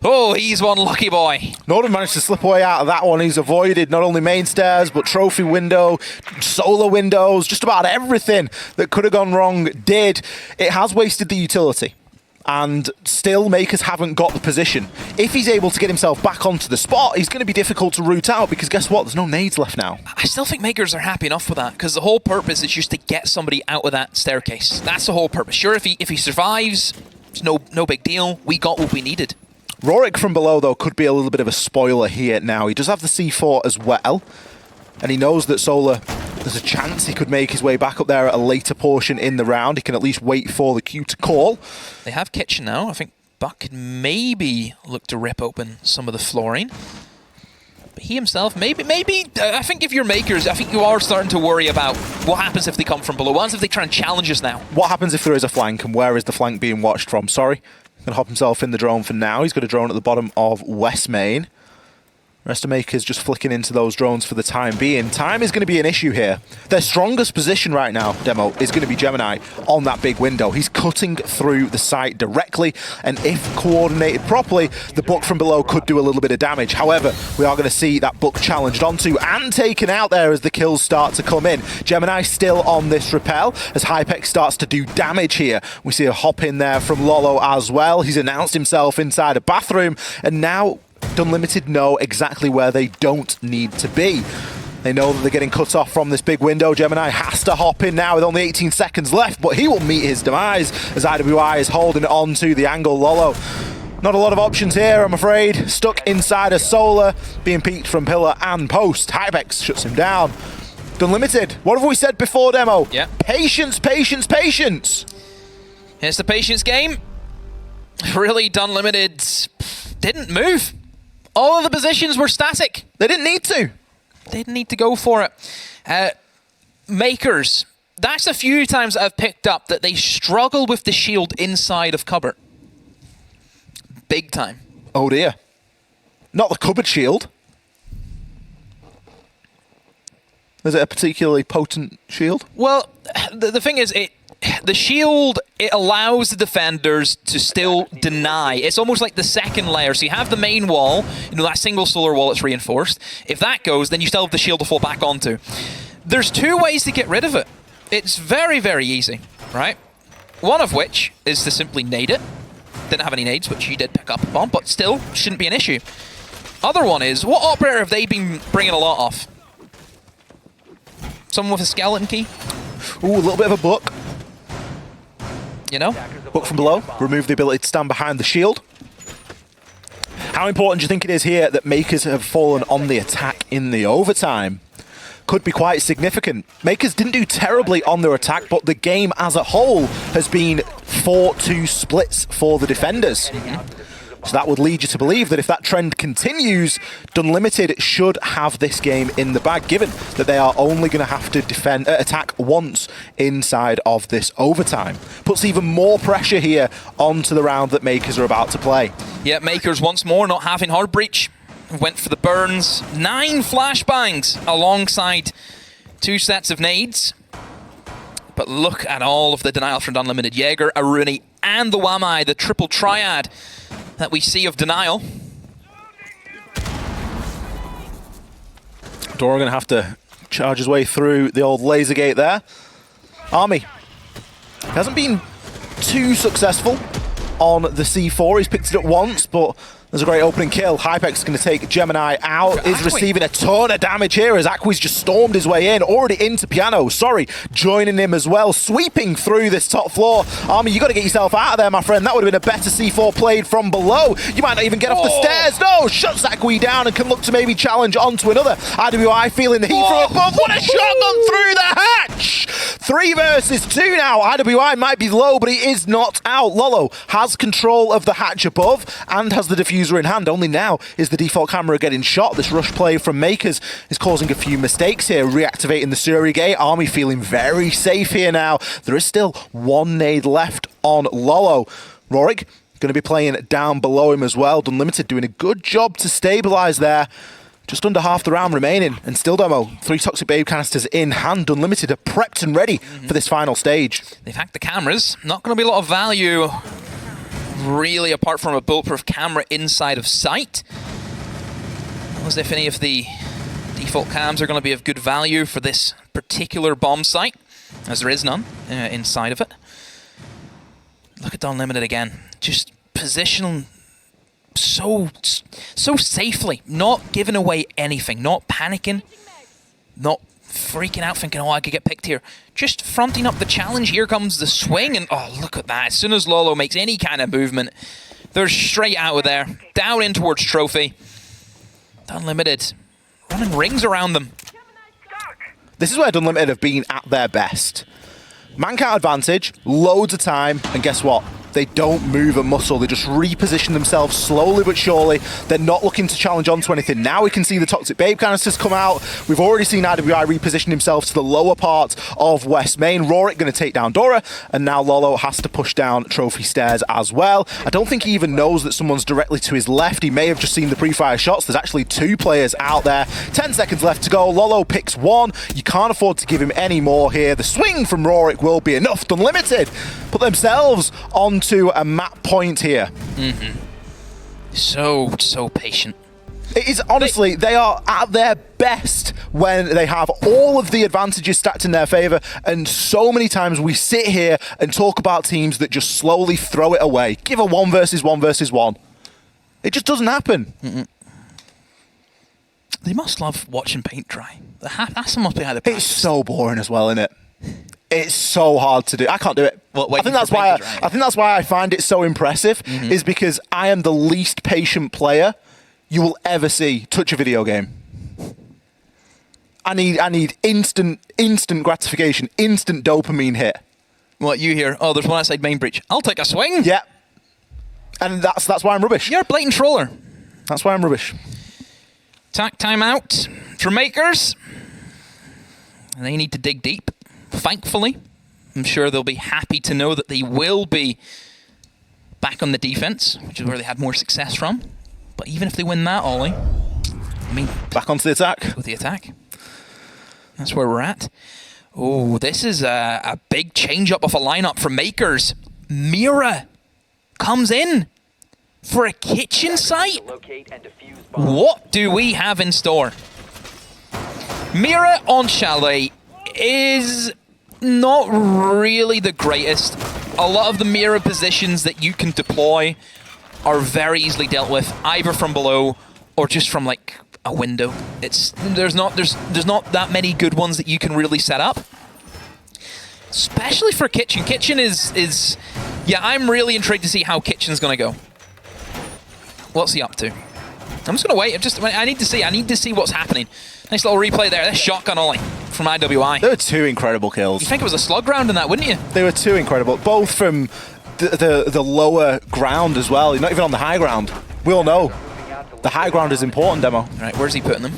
Oh, he's one lucky boy.
Nordman managed to slip away out of that one. He's avoided not only main stairs, but trophy window, solar windows, just about everything that could have gone wrong did. It has wasted the utility. And still, Mkers haven't got the position. If he's able to get himself back onto the spot, he's going to be difficult to root out because guess what? There's no nades left now.
I still think Mkers are happy enough with that because the whole purpose is just to get somebody out of that staircase. That's the whole purpose. Sure, if he survives, it's no big deal. We got what we needed.
Rorik from below, though, could be a little bit of a spoiler here now. He does have the C4 as well, and he knows that Solar, there's a chance he could make his way back up there at a later portion in the round. He can at least wait for the cue to call.
They have kitchen now. I think Buck could maybe look to rip open some of the flooring. But he himself, maybe, I think if you're Mkers, I think you are starting to worry about what happens if they come from below. What happens if they try and challenge us now?
What happens if there is a flank, and where is the flank being watched from? Sorry. Going to hop himself in the drone for now. He's got a drone at the bottom of West Main. Rest of Mkers just flicking into those drones for the time being. Time is going to be an issue here. Their strongest position right now, Demo, is going to be Gemini on that big window. He's cutting through the site directly, and if coordinated properly, the Buck from below could do a little bit of damage. However, we are going to see that Buck challenged onto and taken out there as the kills start to come in. Gemini still on this rappel as Hypex starts to do damage here. We see a hop in there from Lolo as well. He's announced himself inside a bathroom, and now Unlimited know exactly where they don't need to be. They know that they're getting cut off from this big window. Gemini has to hop in now with only 18 seconds left, but he will meet his demise as IWI is holding it on to the angle. Lolo, not a lot of options here, I'm afraid. Stuck inside a Solar, being peeked from pillar and post. Hypex shuts him down. Unlimited, what have we said before, Demo?
Yeah.
Patience, patience, patience.
Here's the patience game. Really, Unlimited didn't move. All of the positions were static.
They didn't need to.
They didn't need to go for it. Mkers, that's a few times I've picked up that they struggle with the shield inside of cupboard. Big time.
Oh dear. Not the cupboard shield. Is it a particularly potent shield?
Well, the thing is, the shield, it allows the defenders to still deny. It's almost like the second layer. So you have the main wall, that single solar wall that's reinforced. If that goes, then you still have the shield to fall back onto. There's two ways to get rid of it. It's very, very easy, right? One of which is to simply nade it. Didn't have any nades, which you did pick up on, but still shouldn't be an issue. Other one is, what operator have they been bringing a lot of? Someone with a skeleton key?
Ooh, a little bit of a book. Buck from below, remove the ability to stand behind the shield. How important do you think it is here that Mkers have fallen on the attack in the overtime? Could be quite significant. Mkers didn't do terribly on their attack, but the game as a whole has been 4-2 splits for the defenders. So that would lead you to believe that if that trend continues, Unlimited should have this game in the bag, given that they are only going to have to attack once inside of this overtime. Puts even more pressure here onto the round that Mkers are about to play.
Yeah, Mkers once more not having hard breach. Went for the burns. 9 flashbangs alongside 2 sets of nades. But look at all of the denial from Unlimited. Jaeger, Aruni, and the Wamai, the triple triad that we see of denial.
Dora going to have to charge his way through the old laser gate there. Army hasn't been too successful on the C4. He's picked it up once, but There's a great opening kill. Hypex is going to take Gemini out. Is receiving a ton of damage here as Akwi's just stormed his way in. Already into Piano. Sorry, joining him as well. Sweeping through this top floor. Army, you got to get yourself out of there, my friend. That would have been a better C4 played from below. You might not even get off the stairs. No, shuts Akwi down and can look to maybe challenge onto another. IWI feeling the heat from above. What a shotgun through the hatch! 3 versus 2 now. IWI might be low, but he is not out. Lolo has control of the hatch above and has the diffuser in hand. Only now is the default camera getting shot. This rush play from Mkers is causing a few mistakes here, reactivating the Suri gate. Army feeling very safe here now. There is still 1 nade left on Lolo. Rorik going to be playing down below him as well. Unlimited doing a good job to stabilize there. Just under half the round remaining, and still Demo. 3 Toxic Babe canisters in hand. Unlimited are prepped and ready for this final stage.
They've hacked the cameras. Not going to be a lot of value, really, apart from a bulletproof camera inside of sight. Not as if any of the default cams are going to be of good value for this particular bomb site, as there is none inside of it. Look at Unlimited again. Just position so safely, not giving away anything, not panicking, not freaking out thinking, oh, I could get picked here. Just fronting up the challenge. Here comes the swing, and oh, look at that. As soon as Lolo makes any kind of movement, they're straight out of there, down in towards Trophy. Unlimited running rings around them.
This is where Unlimited have been at their best. Man count advantage, loads of time, and guess what? They don't move a muscle. They just reposition themselves slowly but surely. They're not looking to challenge onto anything. Now we can see the Toxic Babe canisters come out. We've already seen IWI reposition himself to the lower part of West Main. Rorik going to take down Dora, and now Lolo has to push down Trophy stairs as well. I don't think he even knows that someone's directly to his left. He may have just seen the pre-fire shots. There's actually 2 players out there. 10 seconds left to go. Lolo picks 1. You can't afford to give him any more here. The swing from Rorik will be enough. Unlimited put themselves onto a map point here.
So patient.
It is honestly, they are at their best when they have all of the advantages stacked in their favor, and so many times we sit here and talk about teams that just slowly throw it away. Give a 1 versus 1 versus 1. It just doesn't happen.
They must love watching paint dry. That's must be how they practice.
It's so boring as well, isn't it? It's so hard to do. I can't do it. I think that's why I find it so impressive, is because I am the least patient player you will ever see touch a video game. I need instant gratification, instant dopamine hit.
What you hear? Oh, there's one outside main breach. I'll take a swing.
Yeah. And that's why I'm rubbish.
You're a blatant troller.
That's why I'm rubbish.
Timeout for Mkers. They need to dig deep. Thankfully, I'm sure they'll be happy to know that they will be back on the defense, which is where they had more success from. But even if they win that, Ollie, I mean,
back onto the attack.
With the attack. That's where we're at. Oh, this is a big change-up of a lineup for Mkers. Mira comes in for a kitchen site. What do we have in store? Mira on Chalet is not really the greatest. A lot of the Mira positions that you can deploy are very easily dealt with, either from below or just from like a window. There's not that many good ones that you can really set up. Especially for Kitchen. Kitchen is yeah, I'm really intrigued to see how Kitchen's gonna go. What's he up to? I'm just gonna wait. I need to see what's happening. Nice little replay there. That's shotgun Ollie from IWI.
There were 2 incredible kills.
You think it was a slug round in that, wouldn't you?
They were 2 incredible, both from the lower ground as well. Not even on the high ground. We all know the high ground is important, Demo.
All right, where's he putting them?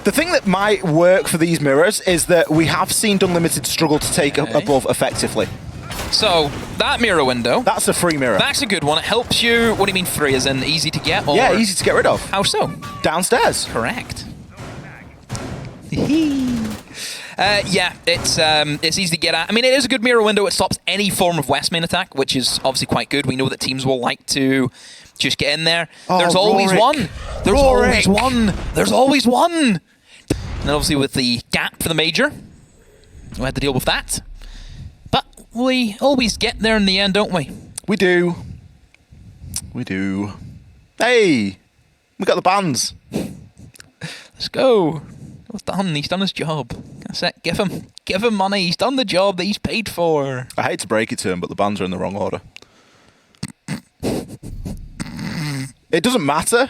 The thing that might work for these mirrors is that we have seen Unlimited struggle to take above effectively.
So, that mirror window...
That's a free mirror.
That's a good one. It helps you... What do you mean free? As in easy to get? Or
yeah, easy to get rid of.
How so?
Downstairs.
Correct. Yeah, it's easy to get at. I mean, it is a good mirror window. It stops any form of West main attack, which is obviously quite good. We know that teams will like to just get in there.
Oh,
There's always one. There's always one. There's always one. And then obviously with the gap for the major, we had to deal with that. But we always get there in the end, don't we?
We do. We do. Hey! We got the bands.
Let's go. Well done. He's done his job. That's it. Give him money. He's done the job that he's paid for.
I hate to break it to him, but the bands are in the wrong order. It doesn't matter,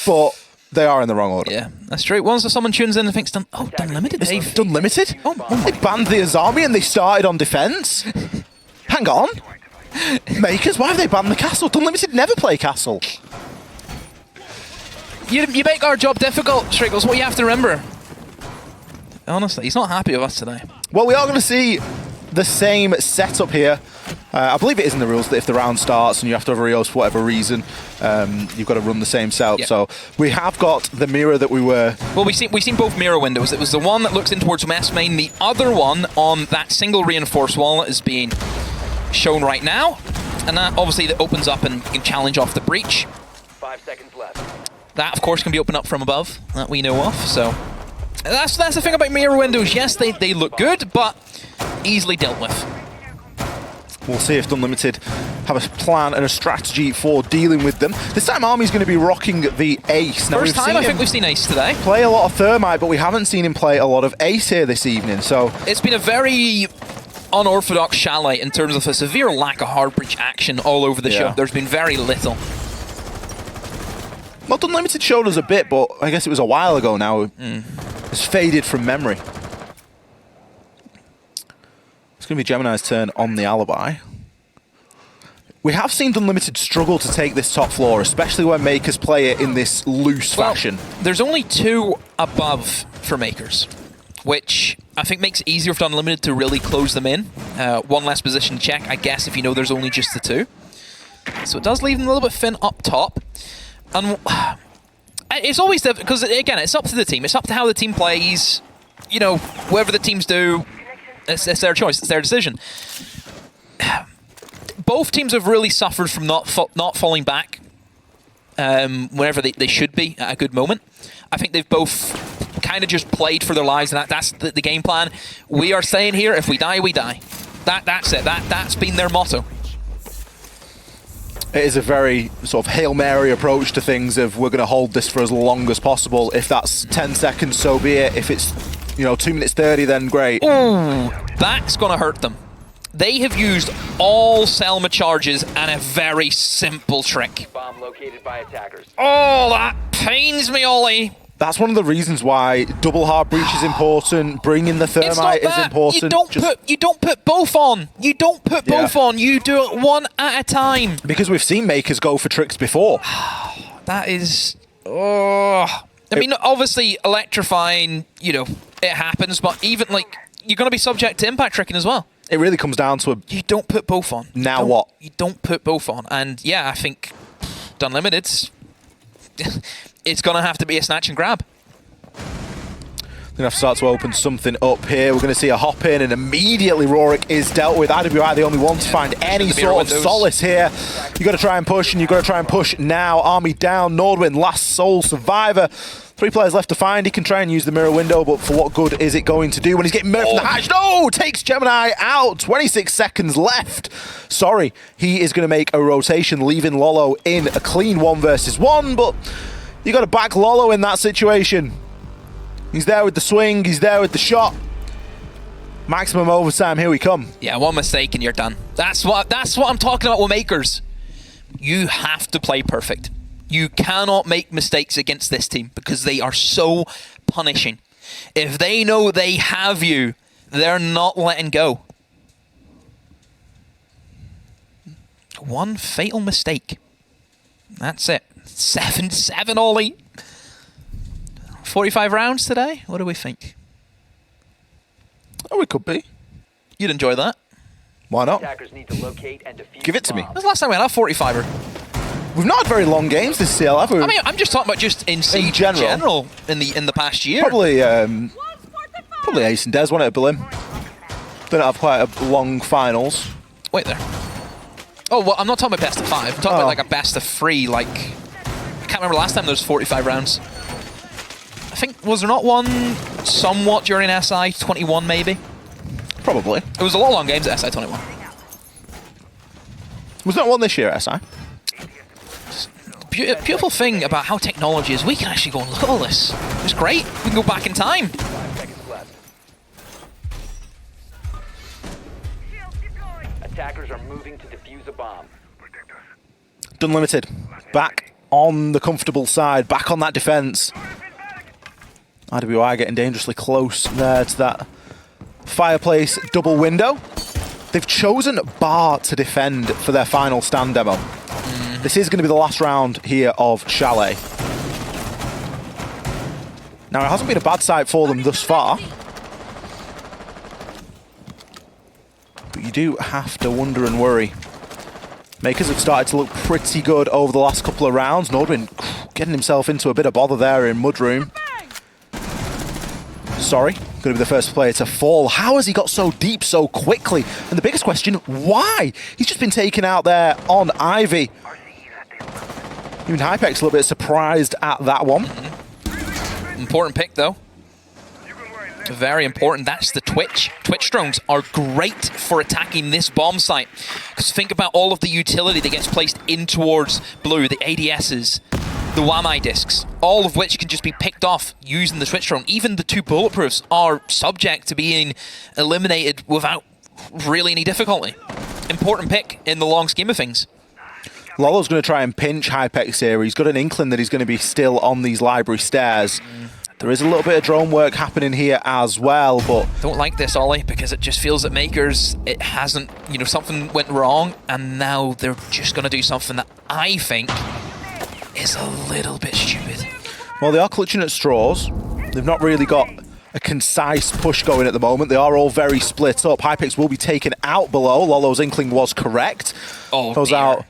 but they are in the wrong order.
Yeah, that's true. Once someone tunes in and thinks, Done Limited,
It's
Dave.
Done Limited?
Oh
They banned the Azami and they started on defense? Hang on. Makers, why have they banned the Castle? Done Limited never play Castle.
You make our job difficult, Shriggles. What you have to remember. Honestly, he's not happy with us today.
Well, we are going to see the same setup here. I believe it is in the rules that if the round starts and you have to have a Rios for whatever reason, you've got to run the same setup.
Yep.
So we have got the mirror that we were...
Well, we've seen both mirror windows. It was the one that looks in towards West Main. The other one on that single reinforced wall is being shown right now. And that obviously that opens up and you can challenge off the breach.
5 seconds left.
That, of course, can be opened up from above, that we know of. So that's the thing about mirror windows. Yes, they look good, but easily dealt with.
We'll see if Done Limited have a plan and a strategy for dealing with them. This time Army's going to be rocking the Ace. Now,
First time I think we've seen Ace today.
play a lot of Thermite, but we haven't seen him play a lot of Ace here this evening. So
It's been a very unorthodox Chalet in terms of a severe lack of hard breach action all over the show. There's been very little.
well, Done Limited showed us a bit, but I guess it was a while ago now. It's faded from memory. It's going to be Gemini's turn on the Alibi. We have seen Done Limited struggle to take this top floor, especially when Makers play it in this loose fashion.
There's only 2 above for Makers, which I think makes it easier for Unlimited to really close them in. 1 less position to check, I guess, if you know there's only just the 2. So it does leave them a little bit thin up top. And it's always difficult, because, again, it's up to the team. It's up to how the team plays. You know, whatever the teams do, it's their choice. It's their decision. Both teams have really suffered from not falling back whenever they should be at a good moment. I think they've both kind of just played for their lives, and that's the game plan. We are staying here. If we die, we die. That's it. That's been their motto.
It is a very sort of Hail Mary approach to things of we're going to hold this for as long as possible. If that's 10 seconds, so be it. If it's 2 minutes 30, then great.
Ooh, that's going to hurt them. They have used all Selma charges and a very simple trick.
Bomb located by attackers.
Oh, that pains me, Ollie.
That's one of the reasons why double hard breach is important. Bringing the
It's not
Thermite is
that.
important.
You don't put both on. You don't put both on. You do it one at a time.
Because we've seen Makers go for tricks before.
That is... Oh. I mean, obviously, electrifying, it happens, but even, you're going to be subject to impact tricking as well.
It really comes down to
You don't put both on.
Now what?
You don't put both on. And, yeah, I think Done Limited's... it's going to have to be a snatch and grab.
Going to have to start to open something up here. We're going to see a hop in, and immediately Rorik is dealt with. IWI the only one to find any sort of solace here. You've got to try and push, and you've got to try and push now. Army down. Nordwin, last sole survivor. 3 players left to find. He can try and use the mirror window, but for what good is it going to do when he's getting murdered from the hatch? No! Takes Gemini out. 26 seconds left. Sorry. He is going to make a rotation, leaving Lolo in a clean 1 versus 1, but you got to back Lolo in that situation. He's there with the swing. He's there with the shot. Maximum overtime. Here we come.
Yeah, one mistake and you're done. That's what I'm talking about with Makers. You have to play perfect. You cannot make mistakes against this team because they are so punishing. If they know they have you, they're not letting go. 1 fatal mistake. That's it. 7-7, Ollie. 45 rounds today? What do we think?
Oh, it could be.
You'd enjoy that.
Why not?
Attackers need to locate and defuse
Give it to me.
bomb.
When's the last time we had a 45er?
We've not had very long games this CL, have we?
I mean, I'm just talking about just in Siege
general.
in the past year.
Probably Ace and Des, wasn't it, Berlin? They don't have quite a long finals.
Wait there. Oh, well, I'm not talking about best of 5. I'm talking about a best of 3. I can't remember last time there was 45 rounds. I think, was there not one somewhat during SI 21 maybe?
Probably.
It was a lot of long games at SI 21.
Was that one this year, SI?
beautiful thing about how technology is, we can actually go and look at all this. It's great. We can go back in time.
5 seconds left. Attackers are moving to defuse a bomb.
Unlimited, back on the comfortable side, back on that defense. IWI getting dangerously close there to that fireplace double window. They've chosen Bar to defend for their final stand demo. This is going to be the last round here of Chalet. Now, it hasn't been a bad sight for them thus far. But you do have to wonder and worry. Mkers have started to look pretty good over the last couple of rounds. Nordwin getting himself into a bit of bother there in Mudroom. Sorry, going to be the first player to fall. How has he got so deep so quickly? And the biggest question, why? He's just been taken out there on Ivy. Even Hypex a little bit surprised at that one.
Important pick, though. Very important. That's the Twitch. Twitch drones are great for attacking this bomb site. Because think about all of the utility that gets placed in towards blue, the ADSs, the WAMI discs, all of which can just be picked off using the Twitch drone. Even the 2 bulletproofs are subject to being eliminated without really any difficulty. Important pick in the long scheme of things.
Lolo's going to try and pinch Hypex here. He's got an inkling that he's going to be still on these library stairs. There is a little bit of drone work happening here as well, but...
Don't like this, Ollie, because it just feels that Mkers, it hasn't, you know, something went wrong, and now they're just going to do something that I think is a little bit stupid.
Well, they are clutching at straws. They've not really got a concise push going at the moment. They are all very split up. Hypex will be taken out below. Lolo's inkling was correct.
Oh,
goes
dear.
out.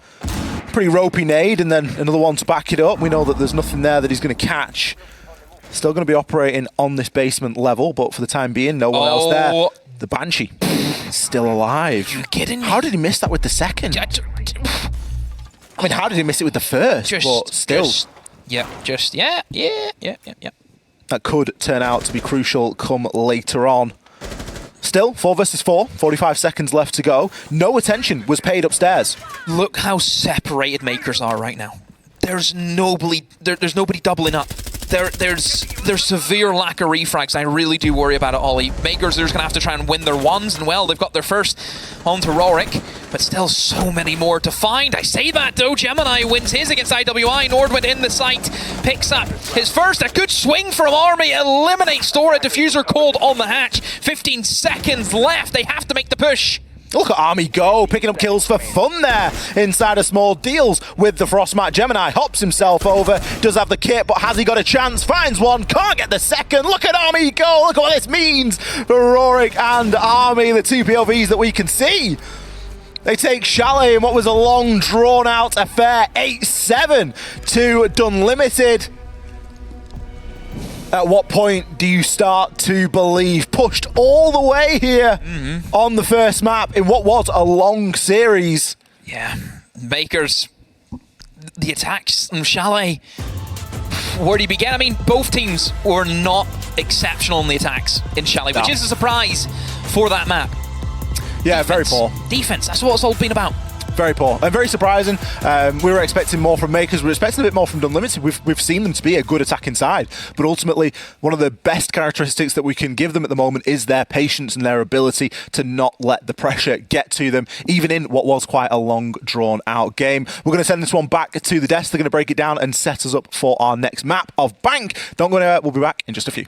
Pretty ropey nade, and then another one to back it up. We know that there's nothing there that he's going to catch. Still going to be operating on this basement level, but for the time being, no one else there. The Banshee is still alive.
You kidding me?
How did he miss that with the second? I mean, how did he miss it with the first? But still.
Yeah.
That could turn out to be crucial come later on. Still, 4 versus 4, 45 seconds left to go. No attention was paid upstairs.
Look how separated Mkers are right now. There's nobody doubling up. There's severe lack of refrags. I really do worry about it, Ollie. Mkers are just going to have to try and win their ones, and well, they've got their first onto Rorik, but still so many more to find. I say that though, Gemini wins his against IWI. Nordwind in the site, picks up his first. A good swing from Army, eliminates Dora. Diffuser called on the hatch. 15 seconds left. They have to make the push.
Look at Army go, picking up kills for fun there inside of small deals with the Frostmat. Gemini hops himself over, does have the kit, but has he got a chance? Finds one, can't get the second. Look at Army go, look at what this means for Rorik and Army, the 2 POVs that we can see. They take Chalet in what was a long, drawn-out affair, 8-7 to Dunlimited. At what point do you start to believe? Pushed all the way here on the first map in what was a long series.
Yeah, Mkers, the attacks from Chalet, where do you begin? I mean, both teams were not exceptional in the attacks in Chalet, which is a surprise for that map.
Yeah, very poor.
Defense, that's what it's all been about.
Very poor and very surprising. We were expecting more from Mkers. We were expecting a bit more from Dunlimited. We've seen them to be a good attacking side, but ultimately one of the best characteristics that we can give them at the moment is their patience and their ability to not let the pressure get to them, even in what was quite a long, drawn-out game. We're going to send this one back to the desk. They're going to break it down and set us up for our next map of Bank. Don't go anywhere. We'll be back in just a few.